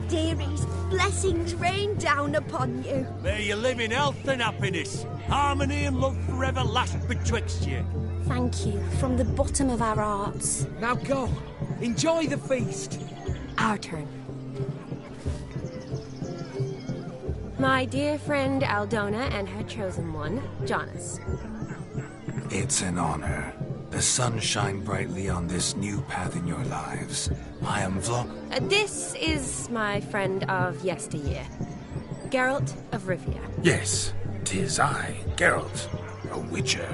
U: Dearies, blessings rain down upon you.
V: May you live in health and happiness. Harmony and love forever last betwixt you.
N: Thank you, from the bottom of our hearts.
C: Now go. Enjoy the feast.
N: Our turn. My dear friend Aldona and her chosen one, Jonas.
P: It's an honor. The sun shine brightly on this new path in your lives. I am
N: This is my friend of yesteryear, Geralt of Rivia.
P: Yes, 'tis I, Geralt, a witcher.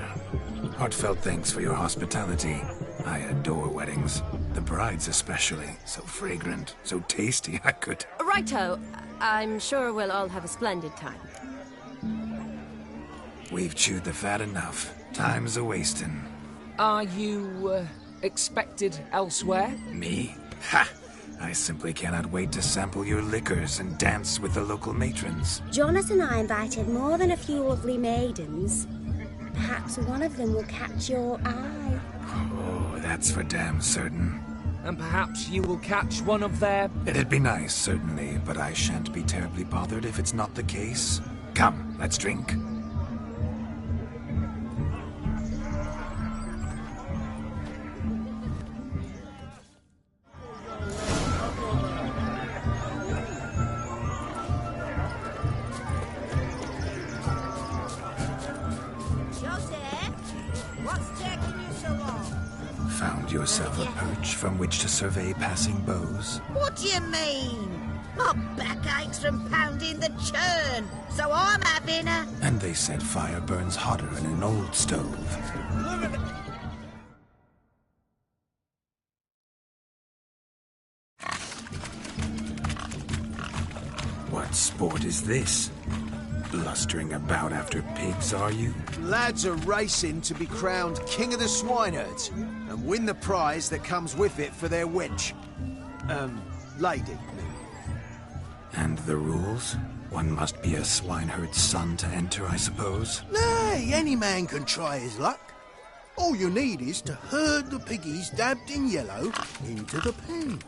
P: Heartfelt thanks for your hospitality. I adore weddings. The brides especially. So fragrant, so tasty, I could...
N: Righto. I'm sure we'll all have a splendid time.
P: We've chewed the fat enough. Time's a-wasting.
C: Are you, expected elsewhere?
P: Me? Ha! I simply cannot wait to sample your liquors and dance with the local matrons.
U: Jonas and I invited more than a few lovely maidens. Perhaps one of them will catch your eye.
P: Oh, that's for damn certain.
C: And perhaps you will catch one of their...
P: It'd be nice, certainly, but I shan't be terribly bothered if it's not the case. Come, let's drink. Yourself a perch from which to survey passing beaux?
W: What do you mean? My back aches from pounding the churn, so I'm having a...
P: And they said fire burns hotter in an old stove. What sport is this? Blustering about after pigs, are you?
B: Lads are racing to be crowned King of the Swineherds and win the prize that comes with it for their wench. Lady.
P: And the rules? One must be a swineherd's son to enter, I suppose?
R: Nay, any man can try his luck. All you need is to herd the piggies dabbed in yellow into the pen.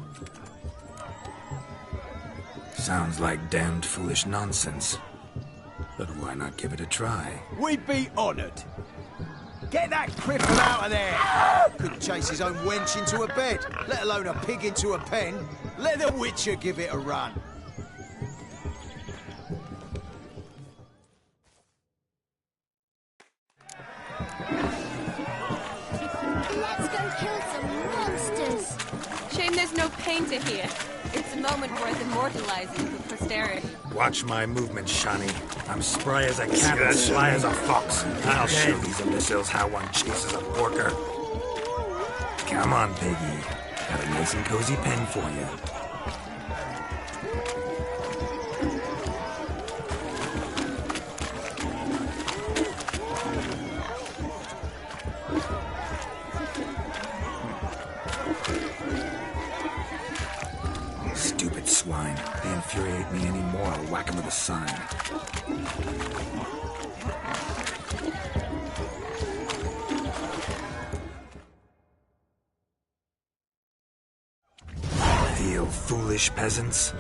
P: Sounds like damned foolish nonsense. But why not give it a try?
B: We'd be honoured. Get that cripple out of there! Couldn't chase his own wench into a bed, let alone a pig into a pen. Let the Witcher give it a run.
U: Let's go kill some monsters!
N: Shame there's no painter here. It's a moment worth immortalizing for posterity.
P: Watch my movements, Shani. I'm spry as a cat and sly as a fox. I'll show these imbeciles how one chases a porker. Come on, Piggy. Got a nice and cozy pen for you. Stupid swine. They infuriate me anymore. I'll whack them with a sign. Feel foolish, peasants?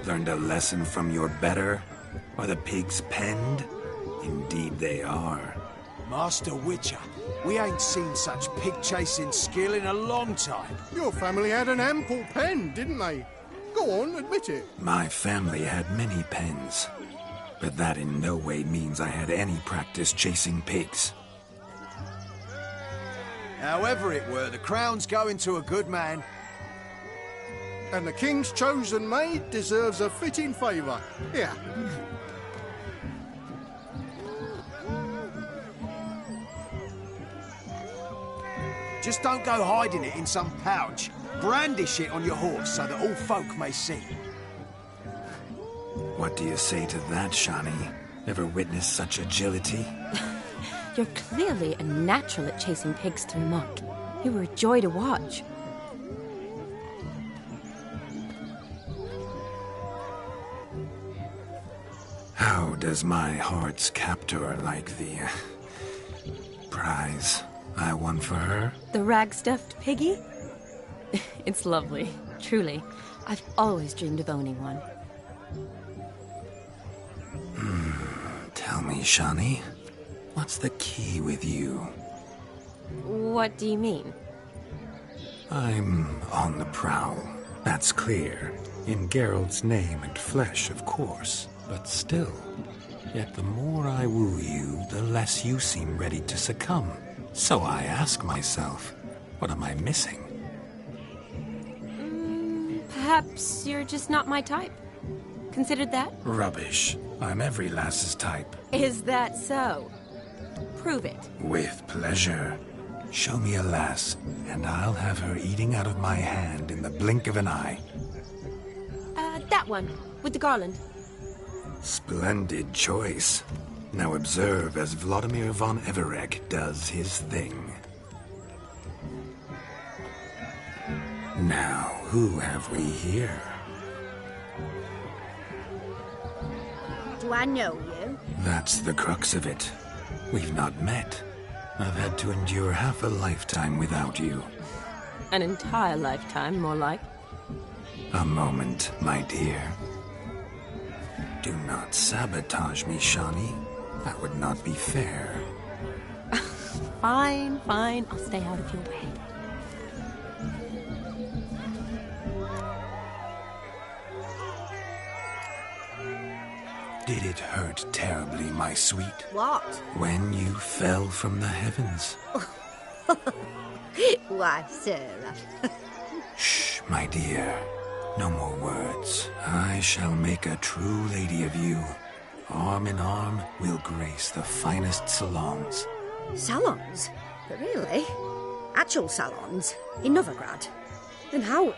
P: Learned a lesson from your better? Are the pigs penned? Indeed they are.
B: Master Witcher, we ain't seen such pig-chasing skill in a long time.
R: Your family had an ample pen, didn't they? Go on, admit it.
P: My family had many pens, but that in no way means I had any practice chasing pigs.
B: However it were, the crown's going to a good man.
R: and the king's chosen maid deserves a fitting favour. Here.
B: Just don't go hiding it in some pouch. Brandish it on your horse so that all folk may see.
P: What do you say to that, Shani? Ever witnessed such agility?
N: You're clearly a natural at chasing pigs through muck. You were a joy to watch.
P: How does my heart's captor like the prize I won for her?
N: The rag-stuffed piggy? It's lovely, truly. I've always dreamed of owning one.
P: Tell me, Shani, what's the key with you?
N: What do you mean?
P: I'm on the prowl. That's clear. In Geralt's name and flesh, of course. But still, yet the more I woo you, the less you seem ready to succumb. So I ask myself, what am I missing?
N: Perhaps you're just not my type. Considered that?
P: Rubbish. I'm every lass's type.
N: Is that so? Prove it.
P: With pleasure. Show me a lass, and I'll have her eating out of my hand in the blink of an eye.
N: That one, with the garland.
P: Splendid choice. Now observe as Vladimir von Everec does his thing. Now, who have we here?
W: Do I know you?
P: That's the crux of it. We've not met. I've had to endure half a lifetime without you.
N: An entire lifetime, more like.
P: A moment, my dear. Do not sabotage me, Shani. That would not be fair.
N: Fine, fine. I'll stay out of your way.
P: Did it hurt terribly, my sweet?
W: What?
P: When you fell from the heavens.
W: Why, Sarah.
P: Shh, my dear. No more words. I shall make a true lady of you. Arm in arm, we'll grace the finest salons.
U: Salons? Really? Actual salons? In Novigrad? Then how...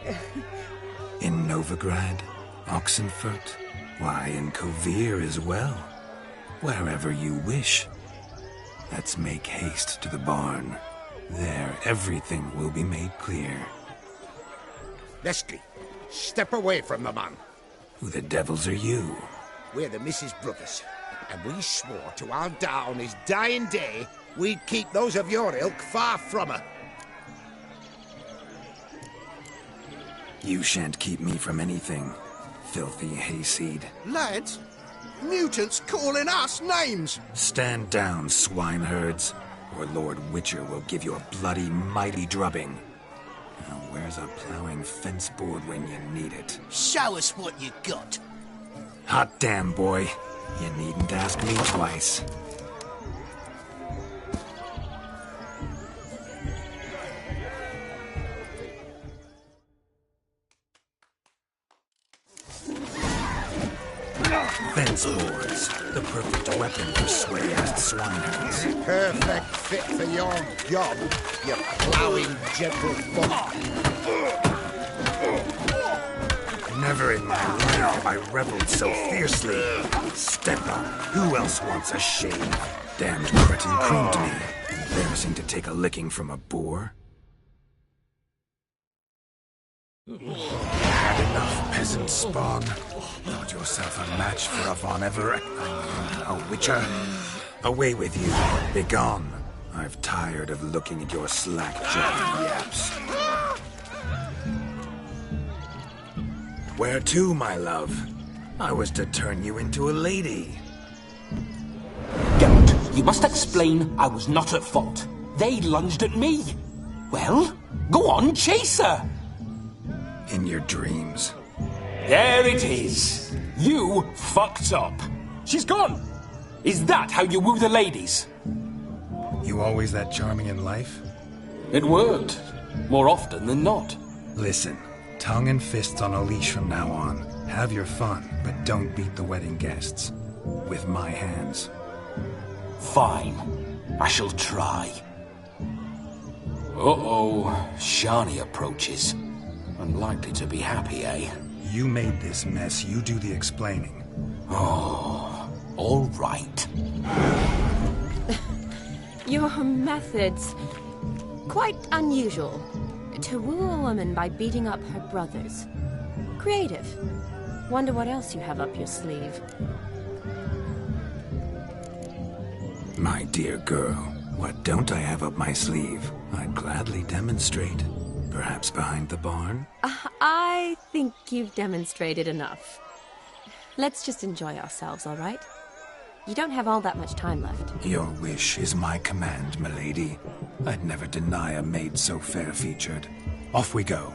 P: In Novigrad, Oxenfurt, why, in Kovir as well. Wherever you wish. Let's make haste to the barn. There, everything will be made clear.
G: Leslie, step away from the man.
P: Who the devils are you?
G: We're the Mrs. Brothers, and we swore to our down his dying day we'd keep those of your ilk far from her.
P: You shan't keep me from anything, filthy hayseed.
R: Lads, mutants calling us names.
P: Stand down, swineherds, or Lord Witcher will give you a bloody, mighty drubbing. Now, where's a plowing fence board when you need it?
B: Show us what you got.
P: Hot damn, boy. You needn't ask me twice. Fence boards, the perfect weapon for sweaty-assed swineherds.
G: Perfect fit for your job, you ploughing gentle fuck.
P: Never in my life have I reveled so fiercely. Step up. Who else wants a shave? Damned cretin creamed me. Embarrassing to take a licking from a boar. Had enough, peasant spawn. Not yourself a match for a Von Everett. A Witcher. Away with you. Begone. I've tired of looking at your slack-jawed yaps. Where to, my love? I was to turn you into a lady.
S: Geralt, you must explain I was not at fault. They lunged at me. Well, go on, chase her.
P: In your dreams.
S: There it is. You fucked up. She's gone. Is that how you woo the ladies?
P: You always that charming in life?
S: It worked. More often than not.
P: Listen,
F: Tongue and fists on a leash from now on. Have your fun, but don't beat the wedding guests. With my hands.
S: Fine. I shall try. Uh-oh. Shani approaches. Unlikely to be happy, eh?
F: You made this mess. You do the explaining.
S: Oh, all right.
N: Your methods... quite unusual. To woo a woman by beating up her brothers. Creative. Wonder what else you have up your sleeve.
P: My dear girl, what don't I have up my sleeve? I'd gladly demonstrate. Perhaps behind the barn?
N: I think you've demonstrated enough. Let's just enjoy ourselves, all right? You don't have all that much time left.
P: Your wish is my command, milady. I'd never deny a maid so fair-featured.
F: Off we go.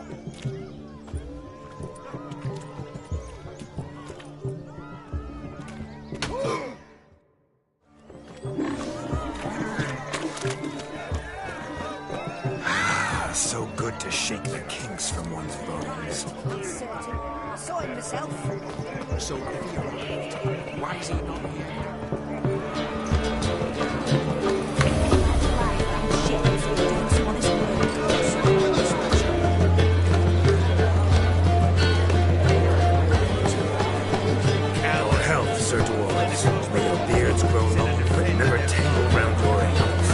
F: So good to shake the kinks from one's bones.
W: Certain. I saw him myself.
S: So if he arrived, why is he not here?
F: Your health, Sir Dwarves. May your beards grow long, but never tangle round your ankles.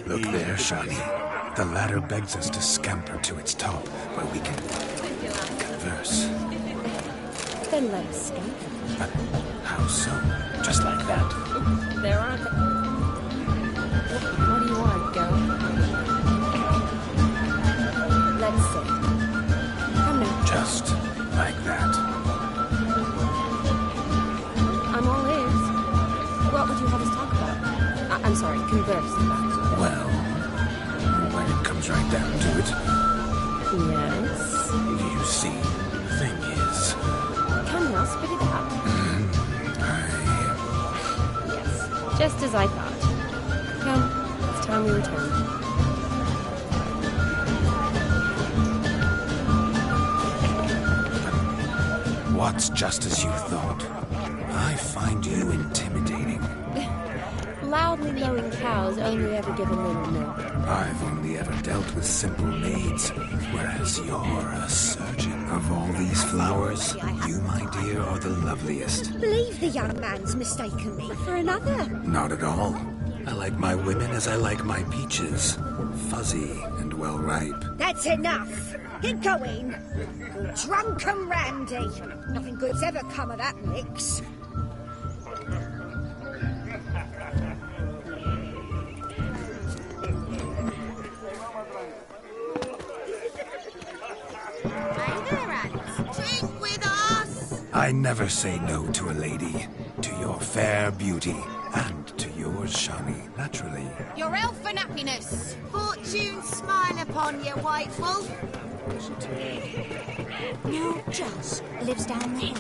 F: Look there, Shani. The ladder begs us to scamper to its top, where we can converse.
N: Then let us scamper.
P: But how so? Just like that?
N: There aren't... What do you want, girl? Let's see. Come now.
P: Just like that.
N: I'm all ears. What would you have us talk about? I'm sorry, converse about.
P: Well, when it comes right down to it.
N: Yes?
P: You see, the thing is...
N: Come now, spit it out. Yes, just as I thought. Come, it's time we return.
P: What's just as you thought? I find you intimidating.
N: Loudly lowing cows only ever give a little milk.
P: I've only ever dealt with simple maids, whereas you're a surgeon. Of all these flowers, you, my dear, are the loveliest.
U: Believe the young man's mistaken me for another.
P: Not at all. I like my women as I like my peaches. Fuzzy and well ripe.
W: That's enough. Keep going. Drunken Randy. Nothing good's ever come of that mix. Drink with us.
F: I never say no to a lady. To your fair beauty. And to yours, Shani, naturally.
W: Your elfin happiness. Fortune smile upon you, White Wolf.
U: No, Joss lives down the hill.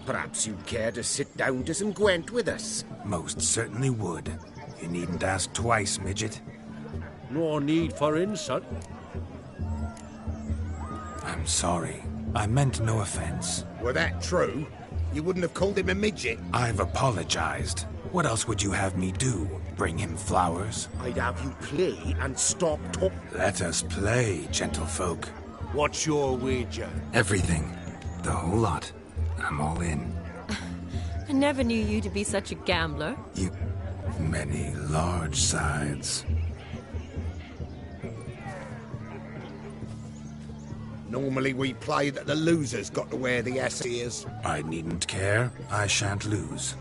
G: Perhaps you'd care to sit down to some Gwent with us?
F: Most certainly would. You needn't ask twice, midget.
V: No need for insult.
F: I'm sorry. I meant no offense.
G: Were that true, you wouldn't have called him a midget.
F: I've apologized. What else would you have me do? Bring him flowers?
G: I'd have you play and stop talking.
F: Let us play, gentlefolk.
V: What's your wager?
F: Everything. The whole lot. I'm all in.
T: I never knew you to be such a gambler.
F: You... many large sides.
G: Normally we play that the loser's got to wear the S-ears.
F: I needn't care. I shan't lose.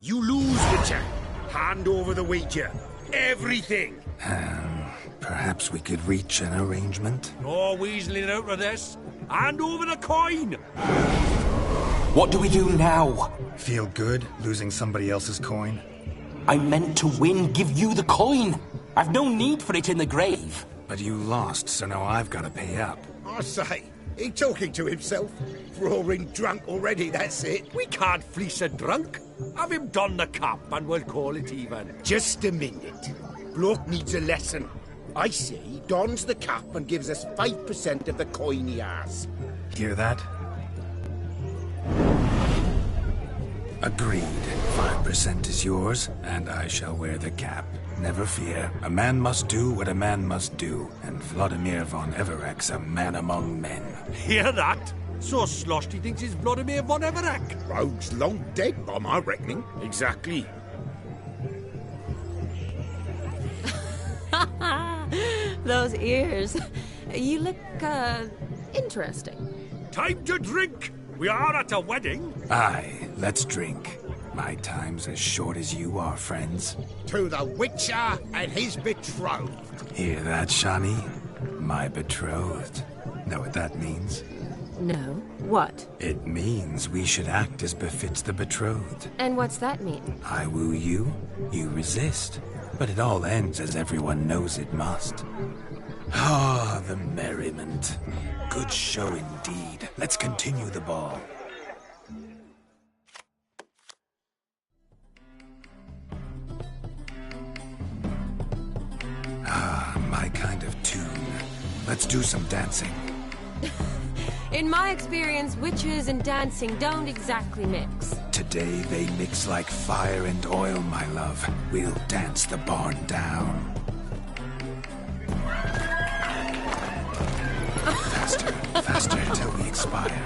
G: You lose, Witcher. Hand over the wager. Everything.
F: Perhaps we could reach an arrangement?
V: No weaseling out of this. Hand over the coin!
S: What do we do now?
F: Feel good, losing somebody else's coin?
S: I meant to win, give you the coin. I've no need for it in the grave.
F: But you lost, so now I've got to pay up.
G: I say, he talking to himself. Roaring drunk already, that's it.
V: We can't fleece a drunk. Have him don the cap and we'll call it even.
G: Just a minute. Bloke needs a lesson. I say he dons the cap and gives us 5% of the coin he has.
F: Hear that? Agreed. 5% is yours, and I shall wear the cap. Never fear. A man must do what a man must do, and Vladimir von Everek's a man among men.
V: Hear that? So sloshed he thinks he's Vladimir von Everek.
G: Rogue's long dead by my reckoning.
V: Exactly.
N: Those ears. You look, interesting.
V: Time to drink! We are at a wedding.
P: Aye, let's drink. My time's as short as you are, friends.
G: To the Witcher and his betrothed.
P: Hear that, Shani? My betrothed. Know what that means?
N: No. What?
P: It means we should act as befits the betrothed.
N: And what's that mean?
P: I woo you, you resist. But it all ends as everyone knows it must. Ah, the merriment. Good show indeed. Let's continue the ball. Ah, my kind of tune. Let's do some dancing.
N: In my experience, witches and dancing don't exactly mix.
P: Today they mix like fire and oil, my love. We'll dance the barn down. Faster, faster till we expire.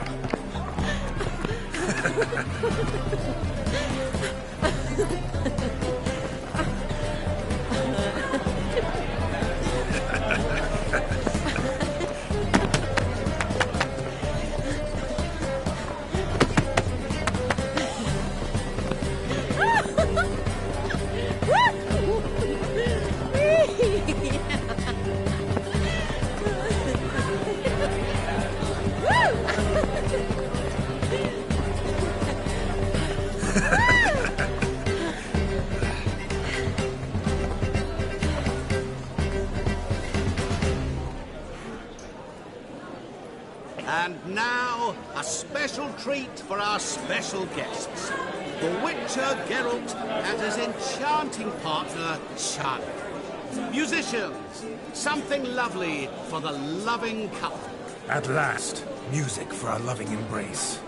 A: And now, a special treat for our special guests. The Witcher Geralt and his enchanting partner, Shani. Musicians, something lovely for the loving couple.
P: At last, music for our loving embrace.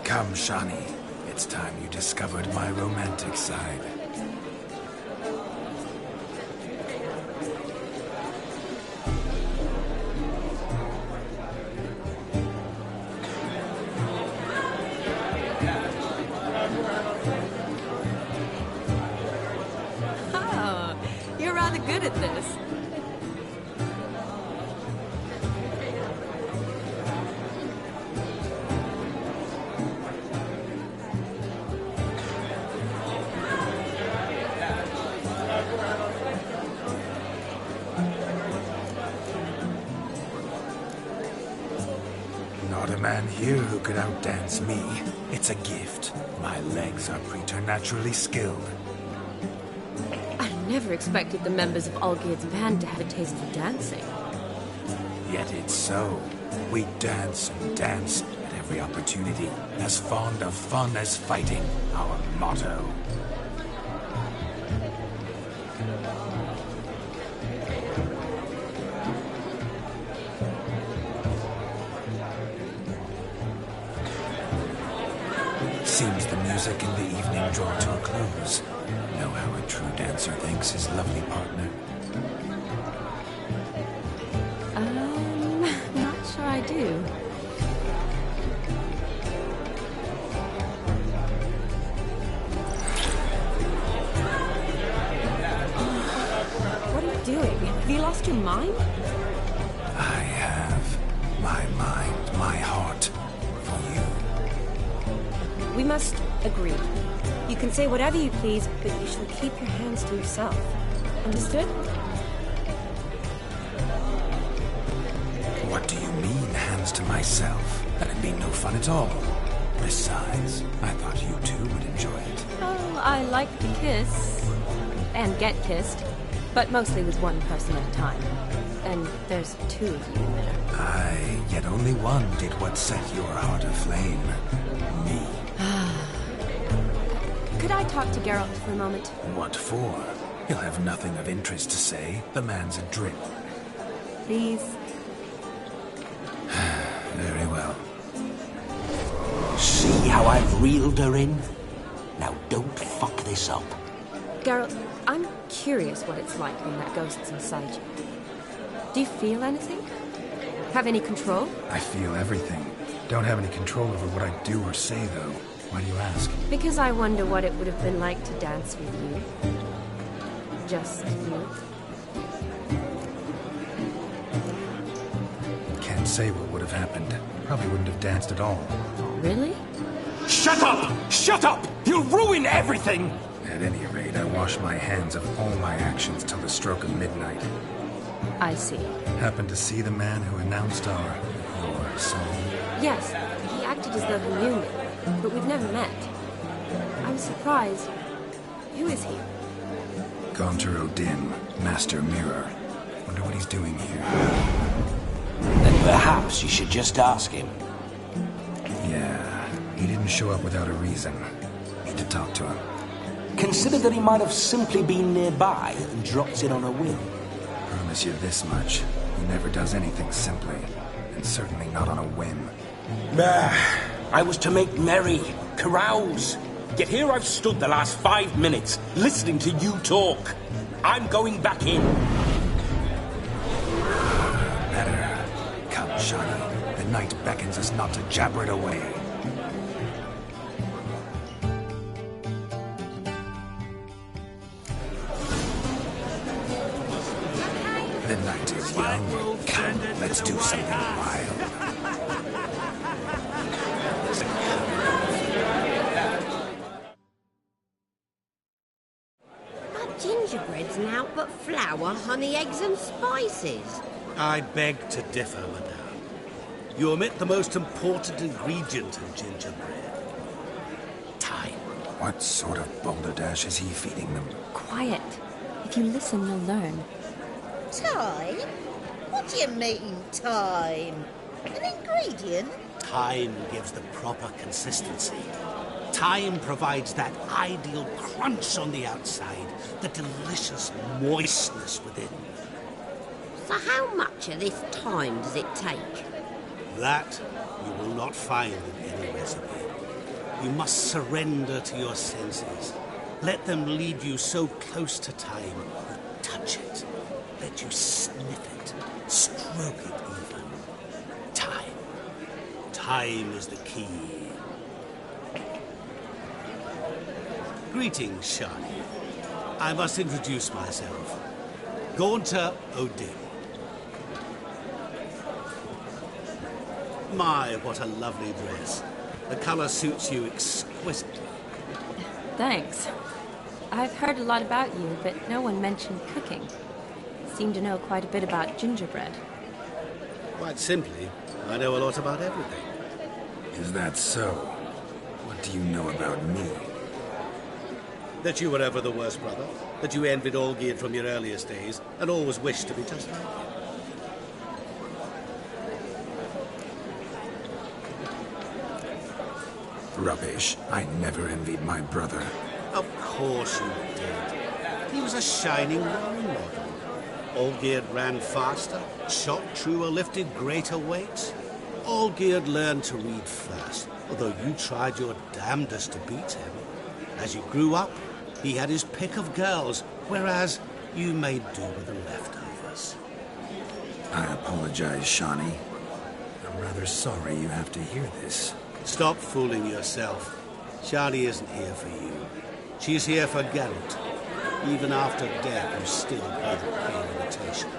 P: Come, Shani. It's time you discovered my romantic side.
N: Oh, you're rather good at this.
P: Not a man here who could outdance me. It's a gift. My legs are preternaturally skilled.
N: I never expected the members of Olgierd's band to have a taste for dancing.
P: Yet it's so. We dance and dance at every opportunity. As fond of fun as fighting, our motto. Seems the music in the evening drawn to a close. Know how a true dancer thanks his lovely partner.
N: Not sure I do. What are you doing? Have you lost your mind?
P: I have my mind, my heart for you.
N: We must agree. You can say whatever you please, but you shall keep your hands to yourself. Understood?
P: What do you mean, hands to myself? That'd be no fun at all. Besides, I thought you two would enjoy it.
N: Oh, I like to kiss. And get kissed. But mostly with one person at a time. And there's two of you there.
P: Aye, yet only one did what set your heart aflame. Me.
N: Could I talk to Geralt for a moment?
P: What for? He'll have nothing of interest to say. The man's adrift.
N: Please?
P: Very well.
S: See how I've reeled her in? Now don't fuck this up.
N: Geralt, I'm curious what it's like when that ghost's inside you. Do you feel anything? Have any control?
P: I feel everything. Don't have any control over what I do or say, though. Why do you ask?
N: Because I wonder what it would have been like to dance with you. Just you?
F: Can't say what would have happened. Probably wouldn't have danced at all.
N: Really?
S: Shut up! Shut up! You'll ruin everything!
F: At any rate, I wash my hands of all my actions till the stroke of midnight.
N: I see.
F: Happened to see the man who announced your song?
N: Yes, he acted as though he knew me, but we've never met. I'm surprised. Who is he?
F: Gaunter O'Dim, Master Mirror. Wonder what he's doing here.
S: Then perhaps you should just ask him.
F: Yeah, he didn't show up without a reason. Need to talk to him.
S: Consider that he might have simply been nearby and dropped in on a whim.
F: Promise you this much. He never does anything simply. And certainly not on a whim.
S: I was to make merry, carouse. Yet here I've stood the last 5 minutes, listening to you talk. I'm going back in.
F: Better. Come, Shani. The night beckons us not to jabber it away. The night is young. Come, let's do something wild.
K: Gingerbread's now but flour, honey, eggs and spices.
A: I beg to differ, madame. You omit the most important ingredient in gingerbread. Time.
F: What sort of balderdash is he feeding them?
N: Quiet. If you listen, you'll learn.
K: Time? What do you mean, time? An ingredient?
A: Time gives the proper consistency. Time provides that ideal crunch on the outside, the delicious moistness within.
K: So how much of this time does it take?
A: That you will not find in any recipe. You must surrender to your senses. Let them lead you so close to time, you touch it. Let you sniff it, stroke it even. Time. Time is the key. Greetings, Shani. I must introduce myself. Gaunter O'Dim. My, what a lovely dress. The color suits you exquisitely.
N: Thanks. I've heard a lot about you, but no one mentioned cooking. Seem to know quite a bit about gingerbread.
A: Quite simply, I know a lot about everything.
F: Is that so? What do you know about me?
A: That you were ever the worst brother, that you envied Olgierd from your earliest days, and always wished to be just like him.
F: Rubbish. I never envied my brother.
A: Of course you did. He was a shining role model. Olgierd ran faster, shot truer, lifted greater weights. Olgierd learned to read first, although you tried your damnedest to beat him. As you grew up, he had his pick of girls, whereas you made do with the leftovers.
F: I apologize, Shani. I'm rather sorry you have to hear this.
A: Stop fooling yourself. Shani isn't here for you. She's here for Geralt. Even after death, you still pay the pale imitation.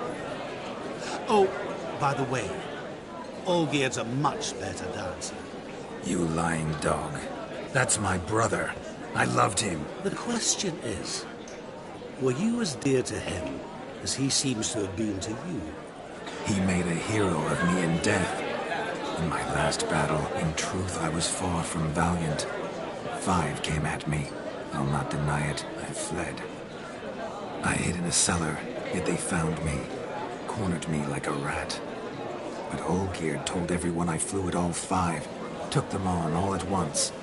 A: Oh, by the way, Olgierd's a much better dancer.
F: You lying dog. That's my brother. I loved him.
A: The question is, were you as dear to him as he seems to have been to you?
F: He made a hero of me in death. In my last battle, in truth, I was far from valiant. 5 came at me. I'll not deny it, I fled. I hid in a cellar, yet they found me, cornered me like a rat. But Olgierd told everyone I flew at all 5, took them on all at once,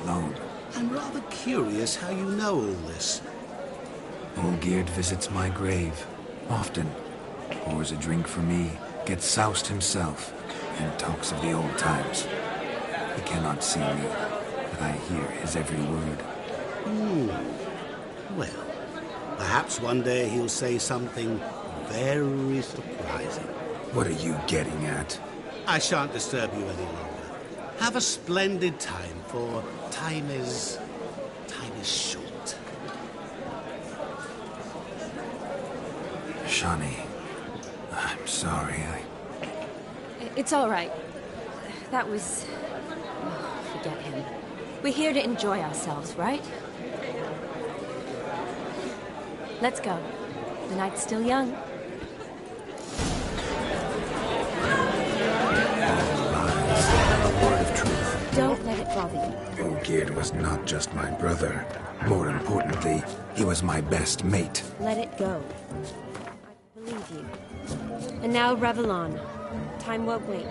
F: alone.
A: I'm rather curious how you know all this.
F: Olgierd visits my grave, often. Pours a drink for me, gets soused himself, and talks of the old times. He cannot see me, but I hear his every word.
A: Well, perhaps one day he'll say something very surprising.
F: What are you getting at?
A: I shan't disturb you any longer. Have a splendid time, for time is short.
P: Shani, I'm sorry.
N: It's all right. That was... oh, forget him. We're here to enjoy ourselves, right? Let's go. The night's still young.
P: A word of truth.
N: Don't let it bother you.
P: Olgierd was not just my brother. More importantly, he was my best mate.
N: Let it go. I believe you. And now, revel on. Time won't wait.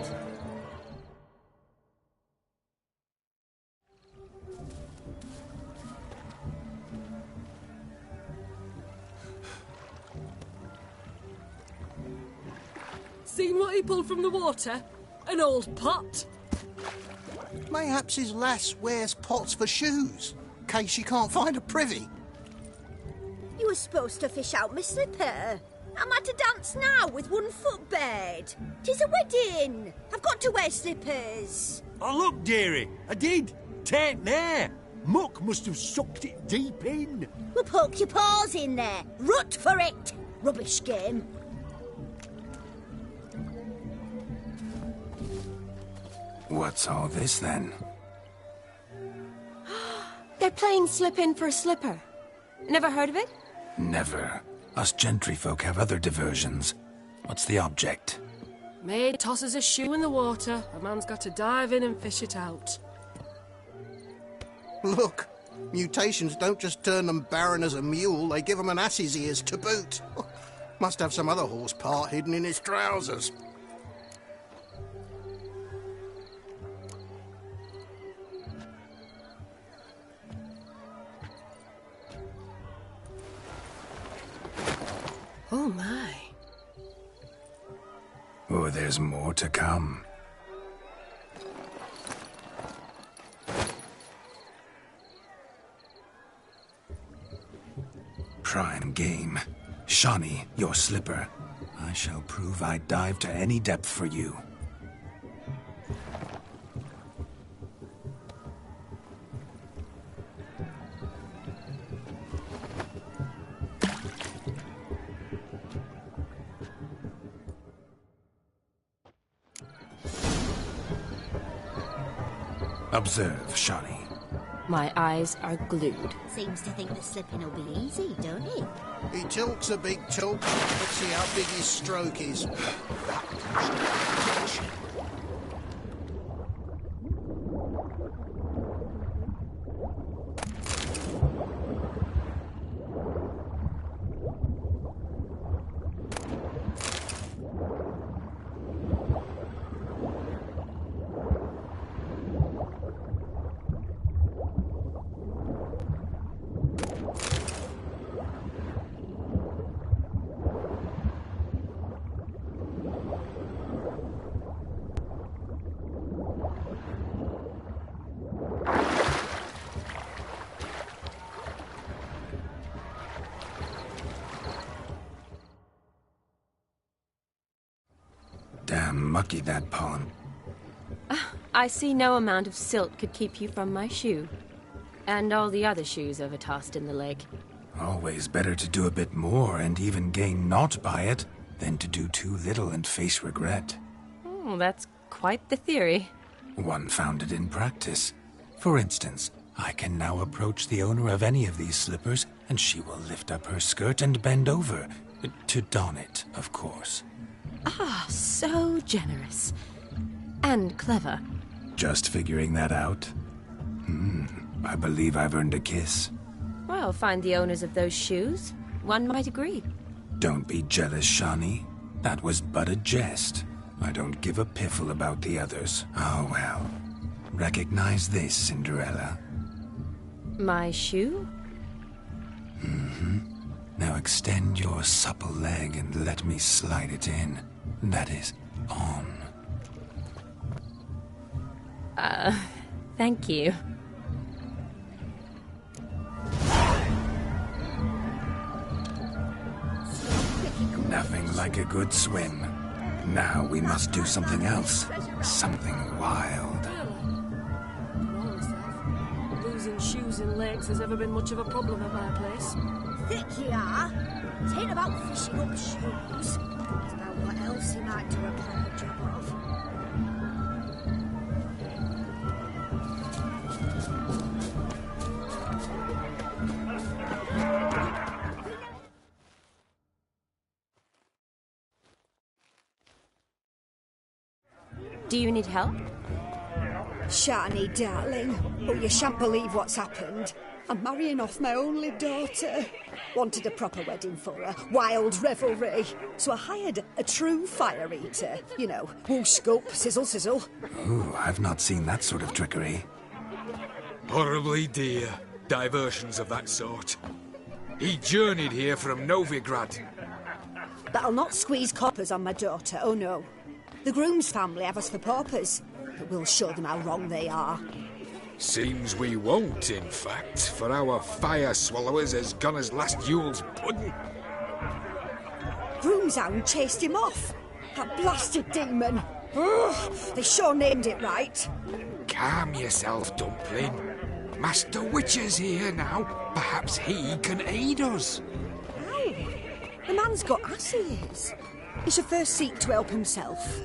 T: Seen what he pulled from the water? An old pot?
R: Mayhaps his lass wears pots for shoes, in case she can't find a privy.
W: You were supposed to fish out my slipper. I'm at a dance now with 1 foot bared. 'Tis a wedding. I've got to wear slippers.
V: Oh, look, dearie, I did. Tain't there. Muck must have sucked it deep in.
W: Well, poke your paws in there. Rut for it. Rubbish game.
P: What's all this, then?
N: They're playing slip in for a slipper. Never heard of it?
P: Never. Us gentry folk have other diversions. What's the object?
T: Maid tosses a shoe in the water. A man's got to dive in and fish it out.
R: Look, mutations don't just turn them barren as a mule, they give them an ass's ears to boot. Must have some other horse part hidden in his trousers.
T: Oh, my.
P: Oh, there's more to come. Prime game. Shani, your slipper. I shall prove I'd dive to any depth for you. Observe, Shani.
N: My eyes are glued.
W: Seems to think the slipping will be easy, don't he?
R: He talks a big talk. Let's see how big his stroke is.
P: Damn mucky, that pond.
N: I see no amount of silt could keep you from my shoe. And all the other shoes overtossed in the lake.
P: Always better to do a bit more and even gain naught by it than to do too little and face regret.
N: Oh, that's quite the theory.
P: One founded in practice. For instance, I can now approach the owner of any of these slippers, and she will lift up her skirt and bend over. To don it, of course.
N: Ah, so generous. And clever.
P: Just figuring that out? I believe I've earned a kiss.
N: Well, find the owners of those shoes. One might agree.
P: Don't be jealous, Shani. That was but a jest. I don't give a piffle about the others. Oh, well. Recognize this, Cinderella.
N: My shoe?
P: Now extend your supple leg and let me slide it in. That is, on.
N: Thank you.
P: Nothing like a good swim. Now we must do something else. Something wild.
T: Losing shoes in lakes has ever been much of a problem at my place.
W: thick you are. It ain't about fishing up shoes. It's about what else he might do a proper job of.
N: Do you need help?
U: Shani, darling. Oh, you shan't believe what's happened. I'm marrying off my only daughter. Wanted a proper wedding for her. Wild revelry. So I hired a true fire eater. You know, whoosh, scoop, sizzle, sizzle.
P: Ooh, I've not seen that sort of trickery.
O: Horribly dear diversions of that sort. He journeyed here from Novigrad.
U: That'll not squeeze coppers on my daughter, oh no. The groom's family have us for paupers, but we'll show them how wrong they are.
O: Seems we won't, in fact, for our fire swallowers has gone as last Yule's pudding.
U: Groom's hound chased him off. That blasted demon. Ugh, they sure named it right.
O: Calm yourself, Dumpling. Master Witcher's here now. Perhaps he can aid us.
U: How? The man's got ass ears. He should first seek to help himself.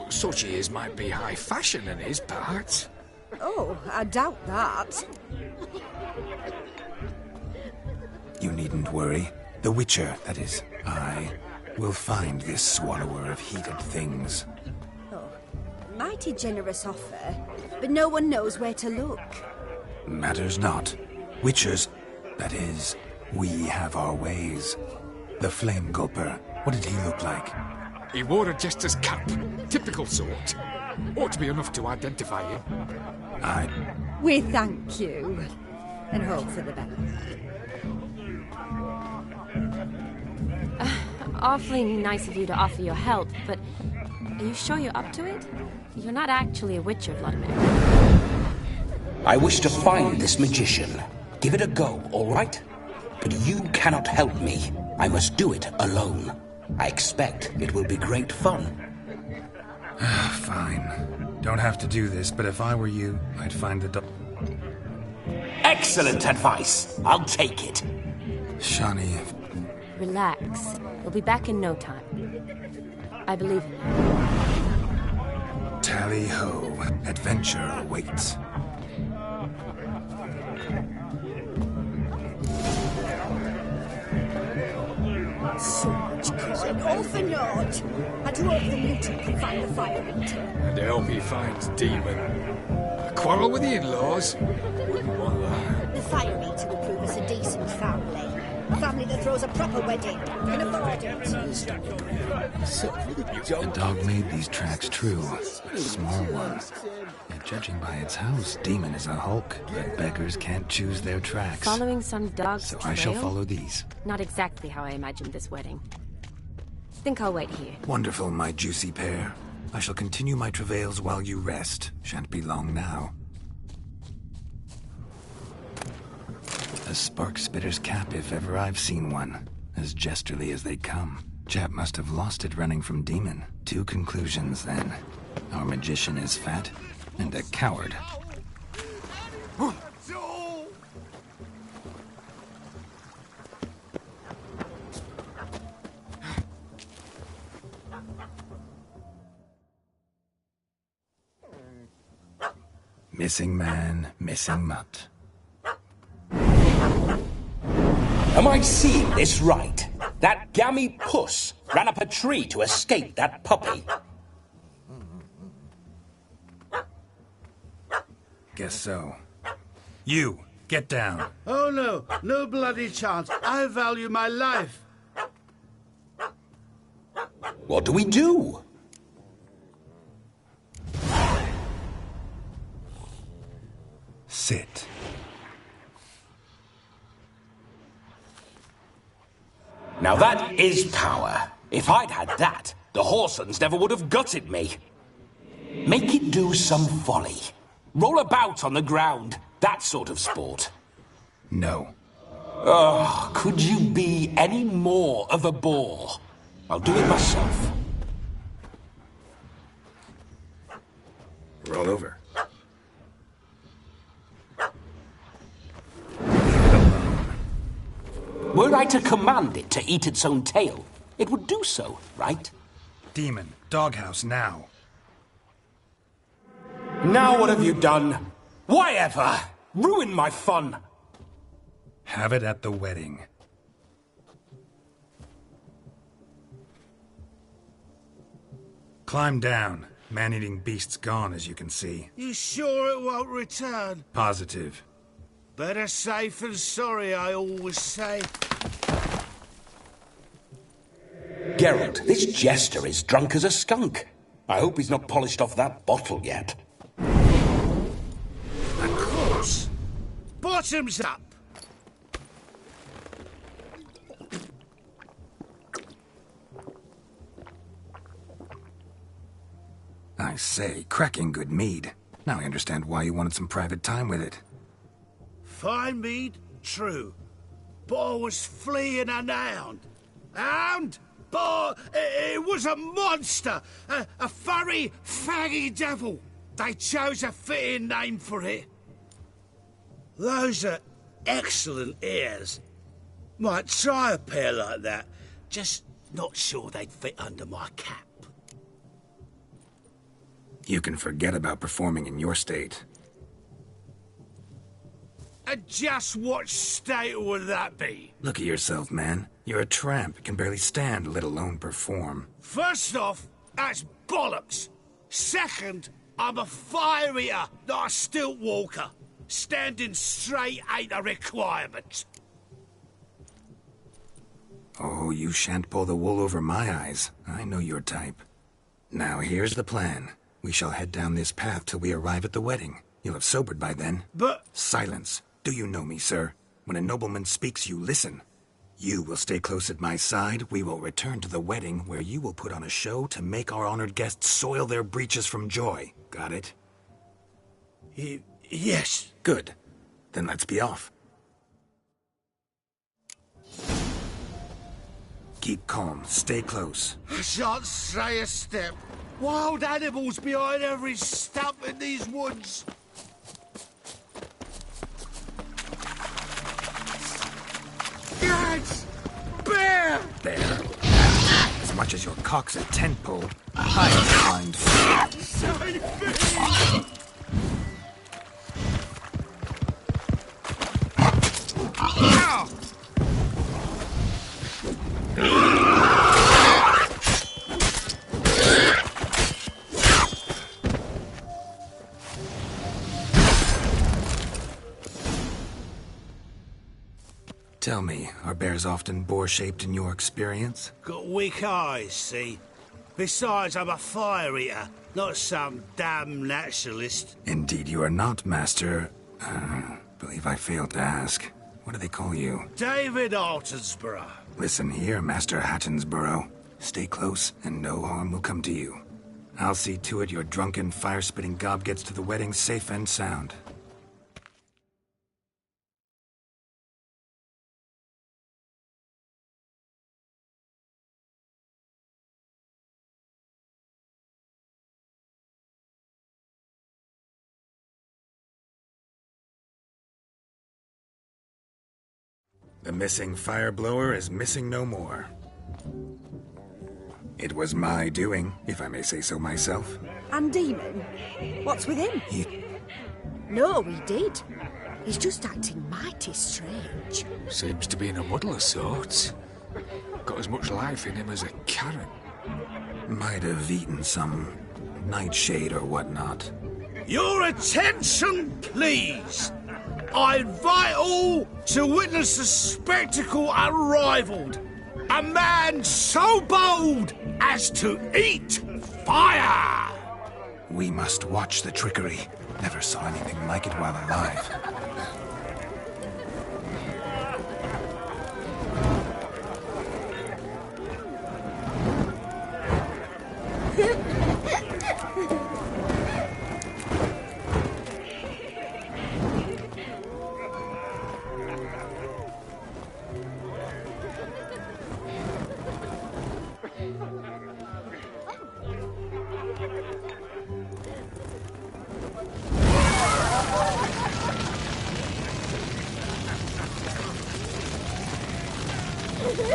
O: Such ears might be high fashion in his part.
U: Oh, I doubt that.
P: You needn't worry. The Witcher, that is, I, will find this swallower of heated things.
U: Oh, mighty generous offer, but no one knows where to look.
P: Matters not. Witchers, that is, we have our ways. The Flame Gulper, what did he look like?
O: He wore a jester's cap. Typical sort. Ought to be enough to identify him.
U: We thank you, and hope for the best.
N: Awfully nice of you to offer your help, but are you sure you're up to it? You're not actually a Witcher, Vladimir.
S: I wish to find this magician. Give it a go, all right? But you cannot help me. I must do it alone. I expect it will be great fun.
P: Fine. Don't have to do this, but if I were you, I'd find the
S: Excellent advice. I'll take it.
P: Shani.
N: Relax. We'll be back in no time. I believe in you.
P: Tally-ho. Adventure awaits.
U: So much coin, all for naught. I'd hope the mutant can find the fire eater.
O: And I hope he finds Demon. A quarrel with the in-laws? Wouldn't want that.
U: The fire eater will prove us a decent family. A family that throws a proper wedding. Can afford it.
P: The dog made these tracks true. A small one. And judging by its house, Demon is a hulk. But beggars can't choose their tracks.
N: Following some dog's
P: So
N: trail?
P: I shall follow these.
N: Not exactly how I imagined this wedding. Think I'll wait here.
P: Wonderful, my juicy pair. I shall continue my travails while you rest. Shan't be long now. A spark spitter's cap, if ever I've seen one. As jesterly as they come. Chap must have lost it running from Demon. Two conclusions, then. Our magician is fat, and a coward. Missing man, missing mutt.
S: Am I seeing this right? That gammy puss ran up a tree to escape that puppy.
P: Guess so. You, get down.
A: Oh no, no bloody chance. I value my life.
S: What do we do?
P: Sit.
S: Now that is power. If I'd had that, the Horsons never would have gutted me. Make it do some folly. Roll about on the ground. That sort of sport.
P: No.
S: Oh, could you be any more of a bore? I'll do it myself.
P: Roll over.
S: Were I to command it to eat its own tail, it would do so, right?
F: Demon, doghouse now.
S: Now what have you done? Why ever? Ruin my fun.
F: Have it at the wedding. Climb down. Man-eating beast's gone, as you can see.
A: You sure it won't return?
F: Positive.
A: Better safe than sorry, I always say.
S: Geralt, this jester is drunk as a skunk. I hope he's not polished off that bottle yet.
A: Of course. Bottoms up.
F: I say, cracking good mead. Now I understand why you wanted some private time with it.
A: Fine mead, true. But I was fleeing an hound. Hound? But it was a monster! A furry, faggy devil! They chose a fitting name for it. Those are excellent ears. Might try a pair like that. Just not sure they'd fit under my cap.
F: You can forget about performing in your state.
A: And just what state would that be?
F: Look at yourself, man. You're a tramp, can barely stand, let alone perform.
A: First off, that's bollocks. Second, I'm a fire eater, not a stilt walker. Standing straight ain't a requirement.
F: Oh, you shan't pull the wool over my eyes. I know your type. Now, here's the plan. We shall head down this path till we arrive at the wedding. You'll have sobered by then.
A: But...
F: Silence. Do you know me, sir? When a nobleman speaks, you listen. You will stay close at my side. We will return to the wedding, where you will put on a show to make our honored guests soil their breeches from joy. Got it?
A: Yes.
F: Good. Then let's be off. Keep calm. Stay close.
A: I shan't stray a step. Wild animals behind every stump in these woods. Guys! Bear!
F: There. As much as your cock's a tent pole. Hide, blind.
A: Save me! Ow!
F: Tell me, are bears often boar-shaped in your experience?
A: Got weak eyes, see? Besides, I'm a fire eater, not some damn naturalist.
F: Indeed you are not, Master... believe I failed to ask. What do they call you?
A: David Altonsborough.
F: Listen here, Master Hattonsborough. Stay close, and no harm will come to you. I'll see to it your drunken, fire-spitting gob gets to the wedding safe and sound. The missing fire blower is missing no more. It was my doing, if I may say so myself.
U: And Demon? What's with him? No, he did. He's just acting mighty strange.
O: Seems to be in a muddle of sorts. Got as much life in him as a carrot.
F: Might have eaten some nightshade or whatnot.
A: Your attention, please! I invite all to witness a spectacle unrivaled. A man so bold as to eat fire!
F: We must watch the trickery. Never saw anything like it while alive.
B: We'll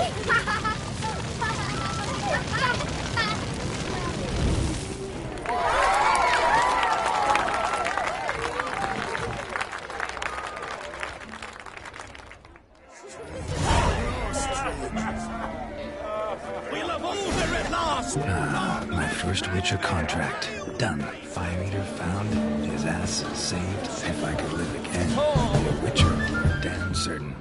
B: have over at last!
P: My first Witcher contract. Done. Fire Eater found. His ass saved. If I could live again, I'd be a Witcher. Damn certain.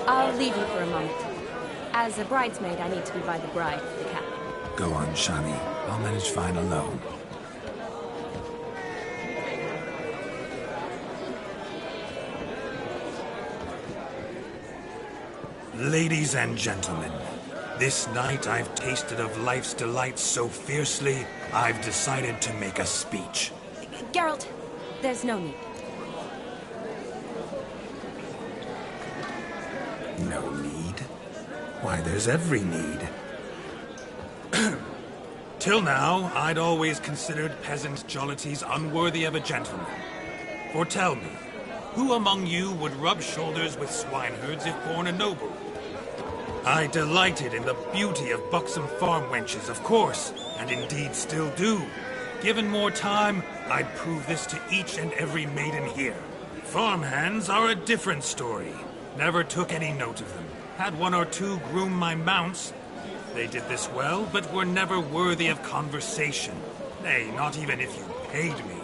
N: I'll leave you for a moment. As a bridesmaid, I need to be by the bride for the cap.
P: Go on, Shani. I'll manage fine alone.
F: Ladies and gentlemen, this night I've tasted of life's delights so fiercely, I've decided to make a speech.
N: Geralt, there's no need.
F: No need? Why, there's every need. Till now, I'd always considered peasant jollities unworthy of a gentleman. For tell me, who among you would rub shoulders with swineherds if born a noble? I delighted in the beauty of buxom farm wenches, of course, and indeed still do. Given more time, I'd prove this to each and every maiden here. Farmhands are a different story. Never took any note of them. Had one or two groom my mounts. They did this well, but were never worthy of conversation. Nay, not even if you paid me.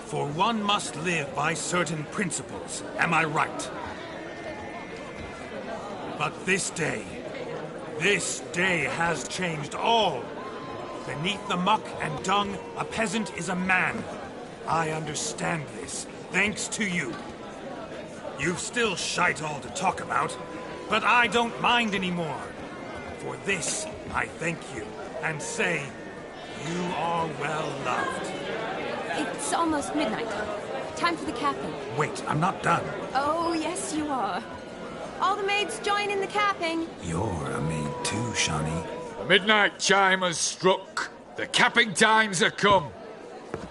F: For one must live by certain principles, am I right? But this day has changed all. Beneath the muck and dung, a peasant is a man. I understand this, thanks to you. You've still shite all to talk about, but I don't mind anymore. For this, I thank you, and say, you are well loved.
N: It's almost midnight. Time for the capping.
F: Wait, I'm not done.
N: Oh, yes, you are. All the maids join in the capping.
P: You're a maid too, Shani.
O: The midnight chime has struck. The capping times are come.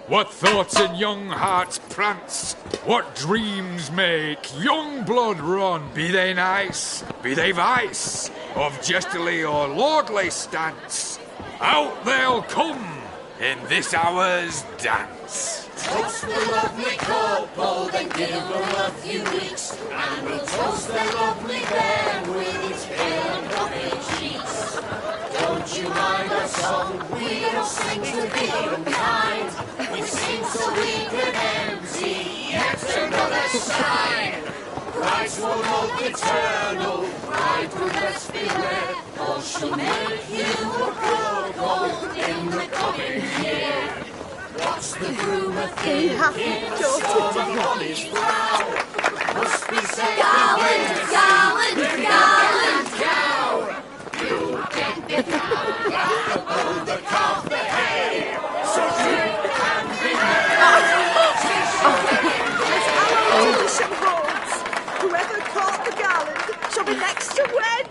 O: What thoughts in young hearts prance? What dreams make young blood run? Be they nice, be they vice, of jestily or lordly stance, out they'll come in this hour's dance.
D: Toast the lovely corporal, then give her a few weeks, and we'll toast the lovely bear with its pale and puffy cheeks. Don't you mind our song? We don't sing to be unkind. We sing so we can empty yet another side. Christ will look eternal, pride will best beware, or she'll make you a corporal in the coming year. What's the groomer thinking? Storm on his brow. Must be said
E: Garland, Garland, Garland,
D: cow. You get the cow, the calf, the hay. So drink and be
U: To the ship holds. Whoever caught the Garland shall be next to wed.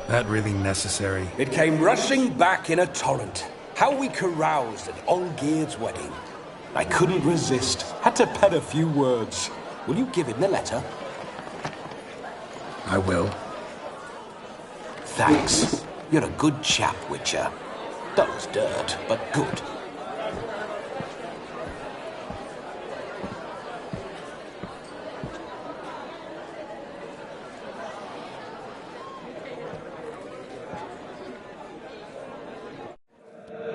F: That really necessary?
S: It came rushing back in a torrent. How we caroused at Olgierd's wedding. I couldn't resist. Had to pen a few words. Will you give him the letter?
F: I will.
S: Thanks. You're a good chap, Witcher. Dull as dirt, but good.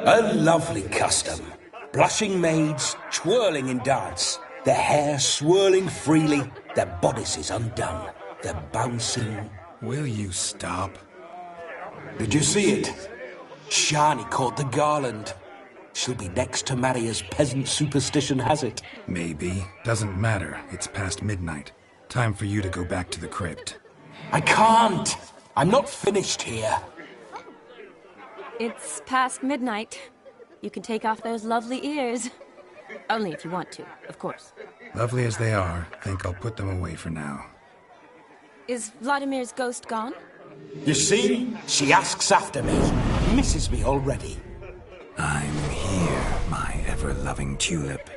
S: A lovely custom. Blushing maids, twirling in dance, their hair swirling freely, their bodices undone, their bouncing
F: Will you stop?
S: Did you see it? Shani caught the garland. She'll be next to marry as peasant superstition has it.
F: Maybe. Doesn't matter. It's past midnight. Time for you to go back to the crypt.
S: I can't! I'm not finished here.
N: It's past midnight. You can take off those lovely ears. Only if you want to, of course.
F: Lovely as they are, think I'll put them away for now.
N: Is Vladimir's ghost gone?
S: You see? She asks after me. Misses me already.
F: I'm here, my ever-loving tulip.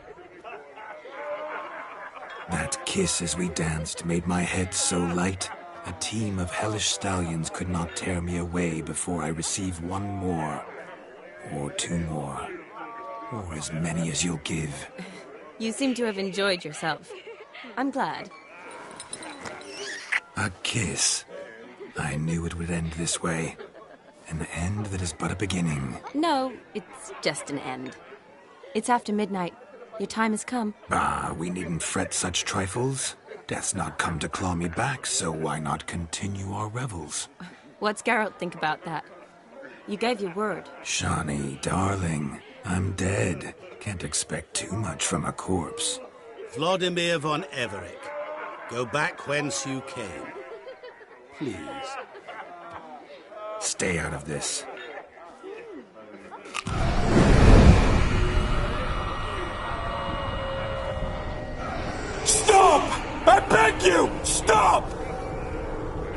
F: That kiss as we danced made my head so light. A team of hellish stallions could not tear me away before I receive one more. Or two more. Or as many as you'll give.
N: You seem to have enjoyed yourself. I'm glad.
F: A kiss. I knew it would end this way. An end that is but a beginning.
N: No, it's just an end. It's after midnight. Your time has come.
F: Ah, we needn't fret such trifles. Death's not come to claw me back, so why not continue our revels?
N: What's Geralt think about that? You gave your word.
F: Shani, darling, I'm dead. Can't expect too much from a corpse.
A: Vladimir von Everec, go back whence you came. Please.
F: Stay out of this.
S: Stop! I beg you! Stop!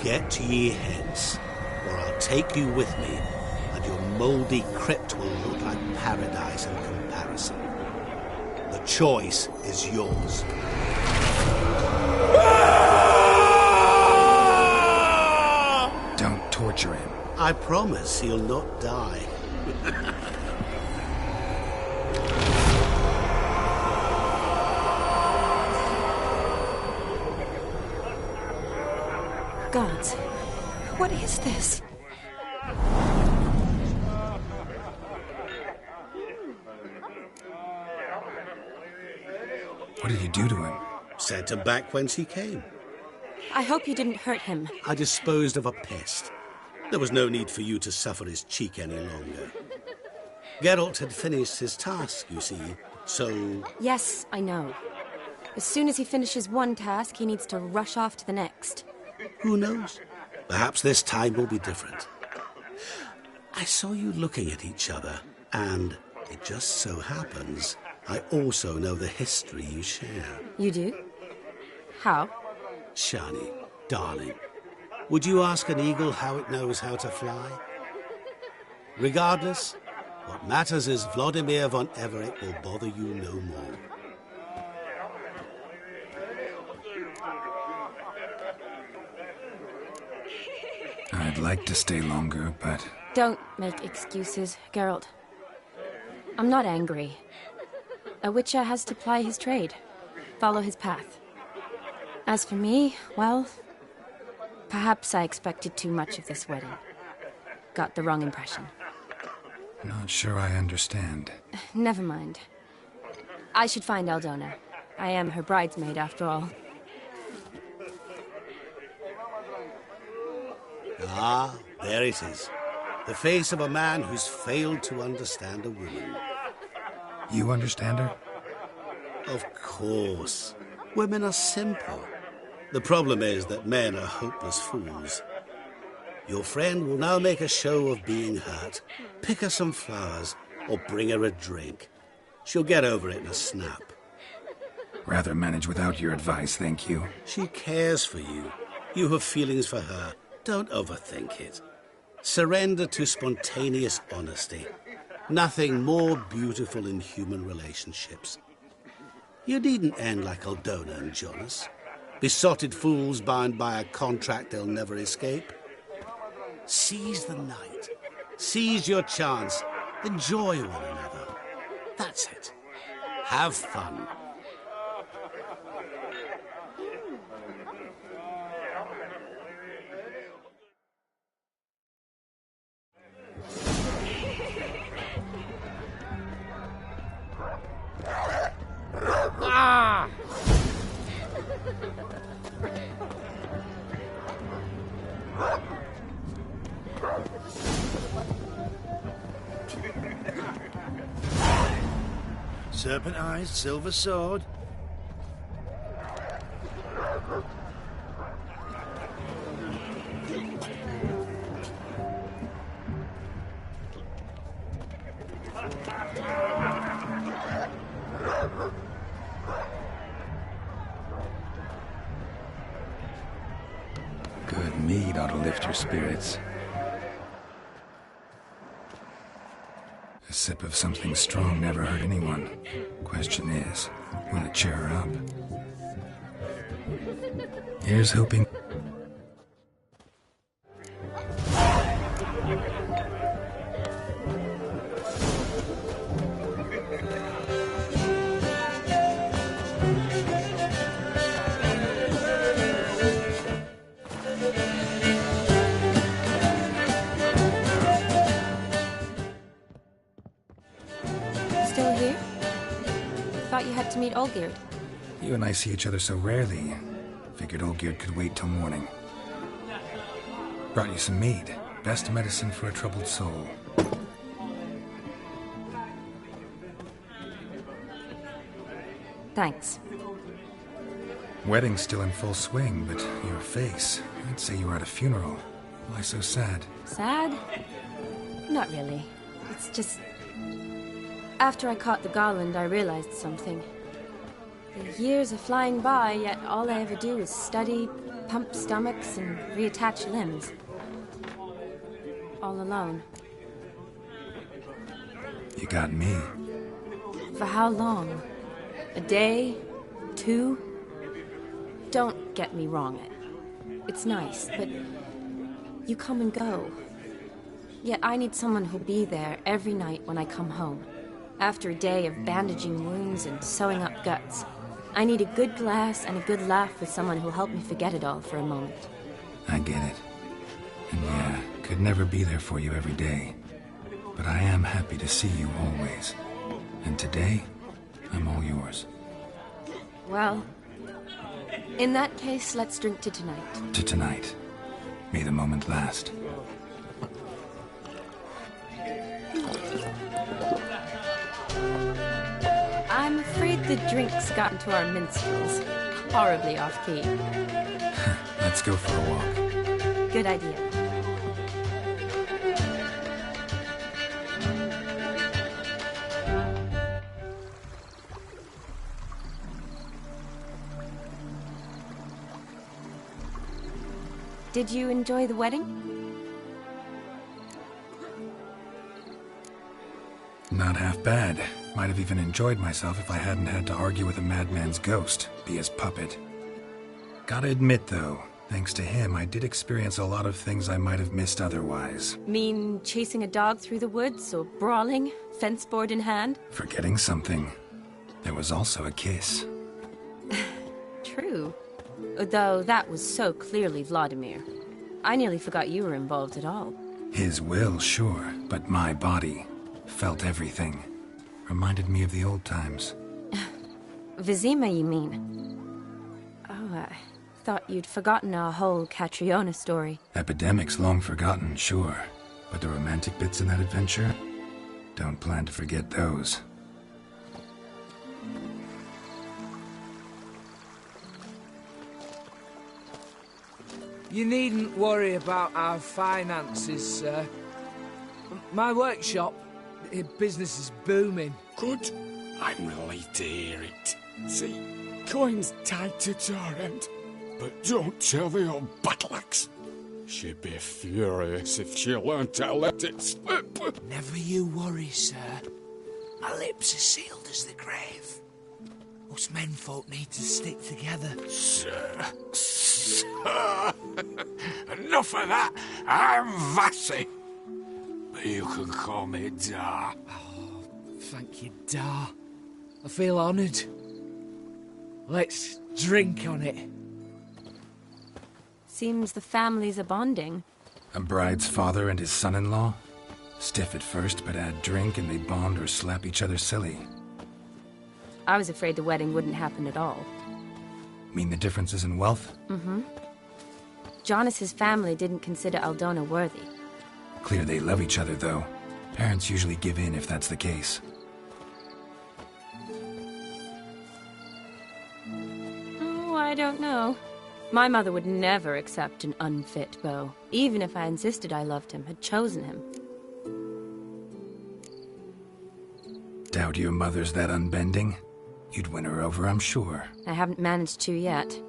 A: Get ye hence, or I'll take you with me, and your mouldy crypt will look like paradise in comparison. The choice is yours.
F: Don't torture him.
A: I promise he'll not die.
N: Gods, what is this?
F: What did you do to him?
A: Sent him back whence he came.
N: I hope you didn't hurt him.
A: I disposed of a pest. There was no need for you to suffer his cheek any longer. Geralt had finished his task, you see, so...
N: Yes, I know. As soon as he finishes one task, he needs to rush off to the next.
A: Who knows? Perhaps this time will be different. I saw you looking at each other, and it just so happens I also know the history you share.
N: You do? How?
A: Shani, darling, would you ask an eagle how it knows how to fly? Regardless, what matters is Vladimir von Everec will bother you no more.
F: I'd like to stay longer, but...
N: Don't make excuses, Geralt. I'm not angry. A witcher has to ply his trade, follow his path. As for me, well, perhaps I expected too much of this wedding. Got the wrong impression.
F: Not sure I understand.
N: Never mind. I should find Aldona. I am her bridesmaid, after all.
A: Ah, there it is. The face of a man who's failed to understand a woman.
F: You understand her?
A: Of course. Women are simple. The problem is that men are hopeless fools. Your friend will now make a show of being hurt, pick her some flowers, or bring her a drink. She'll get over it in a snap.
F: Rather manage without your advice, thank you.
A: She cares for you. You have feelings for her. Don't overthink it. Surrender to spontaneous honesty. Nothing more beautiful in human relationships. You needn't end like Aldona and Jonas. Besotted fools bound by a contract they'll never escape. Seize the night. Seize your chance. Enjoy one another. That's it. Have fun.
H: Serpent eyes, silver sword.
P: Good mead ought to lift your spirits. A sip of something strong never hurt anyone. Question is, will it cheer her up? Here's hoping.
N: Still here? Thought you had to meet Olgierd.
P: You and I see each other so rarely. Figured Olgierd could wait till morning. Brought you some mead. Best medicine for a troubled soul.
N: Thanks.
P: Wedding's still in full swing, but your face, I'd say you were at a funeral. Why so sad?
N: Sad? Not really. It's just... After I caught the garland, I realized something. The years are flying by, yet all I ever do is study, pump stomachs, and reattach limbs. All alone.
P: You got me.
N: For how long? A day? 2? Don't get me wrong. It's nice, but you come and go. Yet I need someone who'll be there every night when I come home. After a day of bandaging wounds and sewing up guts, I need a good glass and a good laugh with someone who'll help me forget it all for a moment.
P: I get it. And yeah, could never be there for you every day. But I am happy to see you always. And today, I'm all yours.
N: Well, in that case, let's drink to tonight.
P: To tonight. May the moment last.
N: I'm afraid the drinks got into our minstrels. Horribly off-key.
P: Let's go for a walk.
N: Good idea. Did you enjoy the wedding?
P: Not half bad. Might have even enjoyed myself if I hadn't had to argue with a madman's ghost, be his puppet. Gotta admit, though, thanks to him, I did experience a lot of things I might have missed otherwise.
N: Mean chasing a dog through the woods, or brawling, fence board in hand?
P: Forgetting something. There was also a kiss.
N: True. Though that was so clearly Vladimir. I nearly forgot you were involved at all.
P: His will, sure, but my body felt everything. Reminded me of the old times.
N: Vizima, you mean? Oh, I thought you'd forgotten our whole Catriona story.
P: Epidemics long forgotten, sure. But the romantic bits in that adventure? Don't plan to forget those.
C: You needn't worry about our finances, sir. My workshop, business is booming.
O: Good. I'm relieved to hear it. See, coin's tied to Torrent. But don't tell the old battle-axe. She'd be furious if she learned to let it slip.
C: Never you worry, sir. My lips are sealed as the grave. Us menfolk need to stick together.
O: Sir. Enough of that. I'm Vassy. But you can call me Dar.
C: Oh, thank you, Dar. I feel honoured. Let's drink on it.
N: Seems the families are bonding.
P: A bride's father and his son-in-law? Stiff at first, but add drink and they bond or slap each other silly.
N: I was afraid the wedding wouldn't happen at all.
P: Mean the differences in wealth?
N: Mm-hmm. Jonas's family didn't consider Aldona worthy.
P: Clear they love each other, though. Parents usually give in if that's the case.
N: Oh, I don't know. My mother would never accept an unfit beau, even if I insisted I loved him, had chosen him.
P: Doubt your mother's that unbending? You'd win her over, I'm sure.
N: I haven't managed to yet.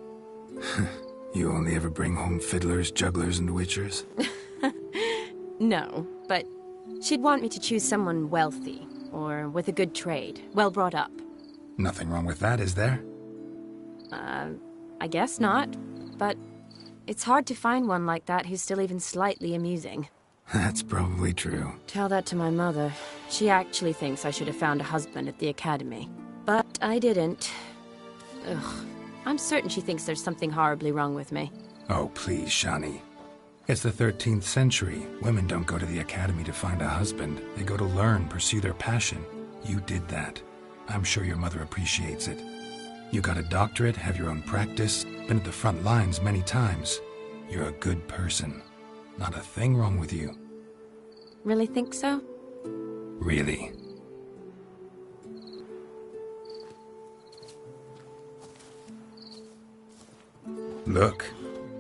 P: You only ever bring home fiddlers, jugglers, and witchers?
N: No, but she'd want me to choose someone wealthy, or with a good trade, well brought up.
P: Nothing wrong with that, is there?
N: I guess not, but it's hard to find one like that who's still even slightly amusing.
P: That's probably true.
N: Tell that to my mother. She actually thinks I should have found a husband at the academy. But I didn't. Ugh. I'm certain she thinks there's something horribly wrong with me.
P: Oh, please, Shani. It's the 13th century. Women don't go to the academy to find a husband. They go to learn, pursue their passion. You did that. I'm sure your mother appreciates it. You got a doctorate, have your own practice, been at the front lines many times. You're a good person. Not a thing wrong with you.
N: Really think so?
P: Really. Look,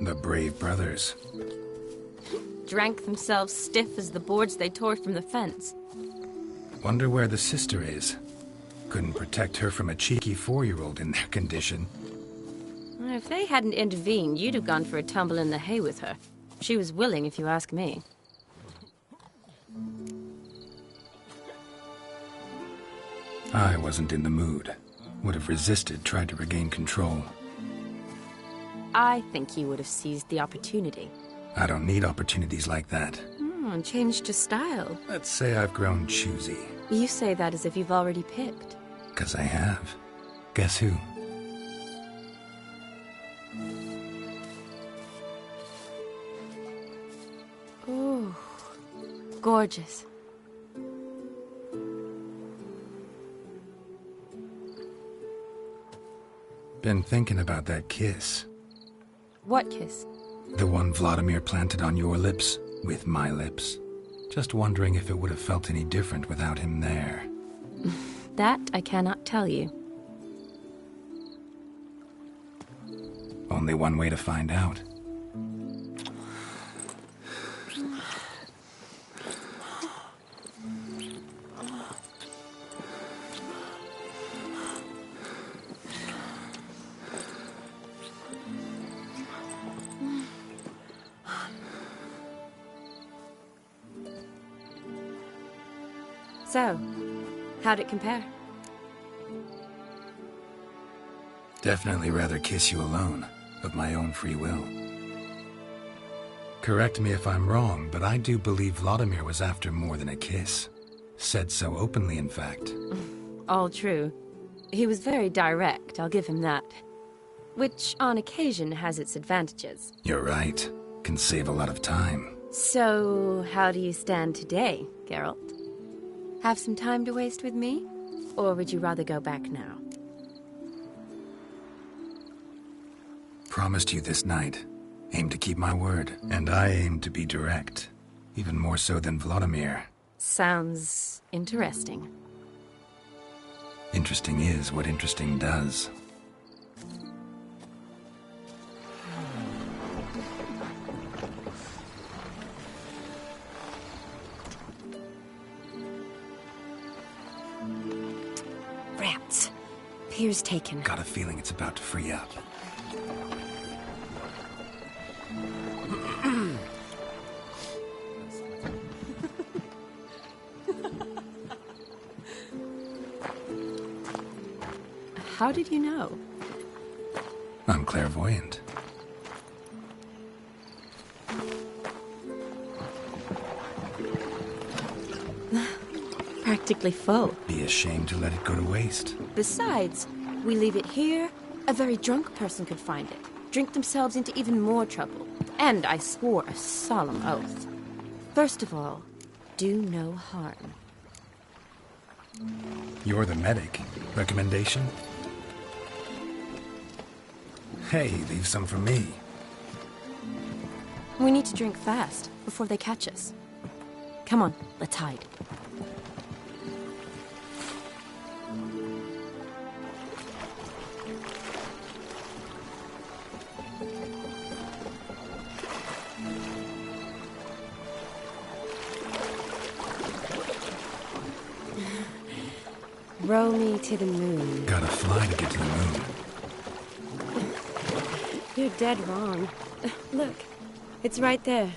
P: the brave brothers.
N: Drank themselves stiff as the boards they tore from the fence.
P: Wonder where the sister is. Couldn't protect her from a cheeky 4-year-old in their condition.
N: If they hadn't intervened, you'd have gone for a tumble in the hay with her. She was willing, if you ask me.
P: I wasn't in the mood. Would have resisted, tried to regain control.
N: I think you would have seized the opportunity.
P: I don't need opportunities like that.
N: Changed your style.
P: Let's say I've grown choosy.
N: You say that as if you've already picked.
P: 'Cause I have. Guess who?
N: Ooh, gorgeous.
P: Been thinking about that kiss.
N: What kiss?
P: The one Vladimir planted on your lips, with my lips. Just wondering if it would have felt any different without him there.
N: That I cannot tell you.
P: Only one way to find out.
N: So, how'd it compare?
P: Definitely rather kiss you alone, of my own free will. Correct me if I'm wrong, but I do believe Vladimir was after more than a kiss. Said so openly, in fact.
N: All true. He was very direct, I'll give him that. Which, on occasion, has its advantages.
P: You're right. Can save a lot of time.
N: So, how do you stand today, Geralt? Have some time to waste with me? Or would you rather go back now?
P: Promised you this night. Aim to keep my word. And I aim to be direct. Even more so than Vladimir.
N: Sounds interesting.
P: Interesting is what interesting does.
N: Rats. Pier's taken.
P: Got a feeling it's about to free up.
N: How did you know?
P: I'm clairvoyant.
N: Practically full.
P: Be ashamed to let it go to waste.
N: Besides, we leave it here, a very drunk person could find it, drink themselves into even more trouble. And I swore a solemn oath. First of all, do no harm.
P: You're the medic. Recommendation? Hey, leave some for me.
N: We need to drink fast, before they catch us. Come on, let's hide. Row me to the moon.
P: Gotta fly to get to the moon.
N: You're dead wrong. Look, it's right there,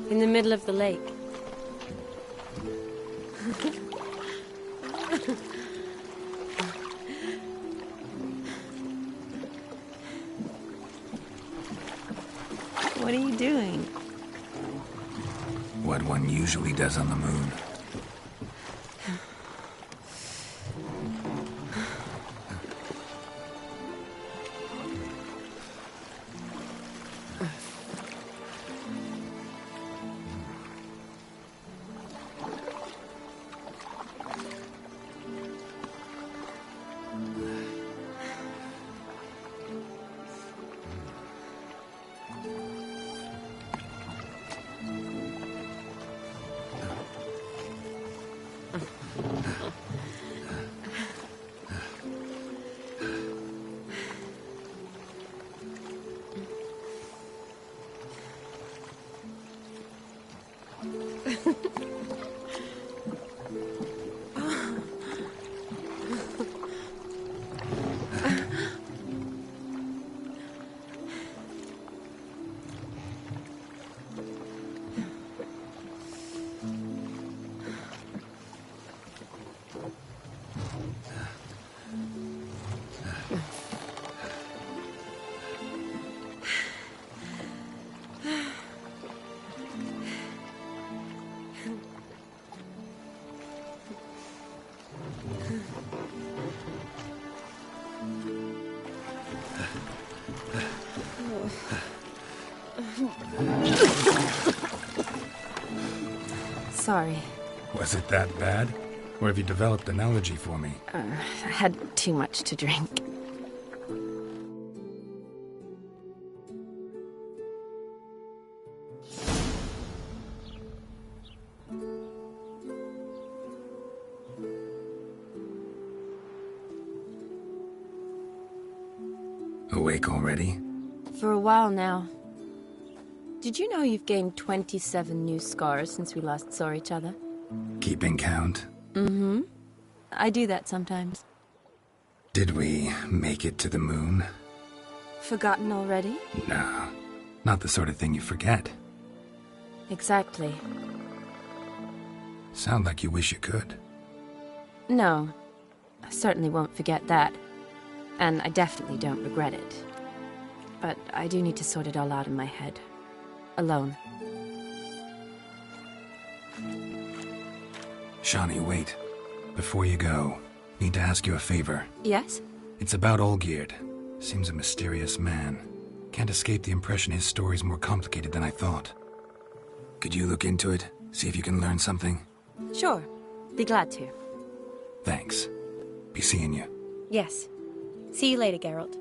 N: in the middle of the lake. What are you doing?
P: What one usually does on the moon.
N: Sorry.
P: Was it that bad? Or have you developed an allergy for me?
N: I had too much to drink.
P: Awake already?
N: For a while now. Did you know you've gained 27 new scars since we last saw each other?
P: Keeping count?
N: Mm-hmm. I do that sometimes.
P: Did we make it to the moon?
N: Forgotten already?
P: No. Not the sort of thing you forget.
N: Exactly.
P: Sound like you wish you could.
N: No. I certainly won't forget that. And I definitely don't regret it. But I do need to sort it all out in my head. Alone.
P: Shani, wait. Before you go, need to ask you a favor.
N: Yes?
P: It's about Olgierd. Seems a mysterious man. Can't escape the impression his story's more complicated than I thought. Could you look into it? See if you can learn something?
N: Sure. Be glad to.
P: Thanks. Be seeing you.
N: Yes. See you later, Geralt.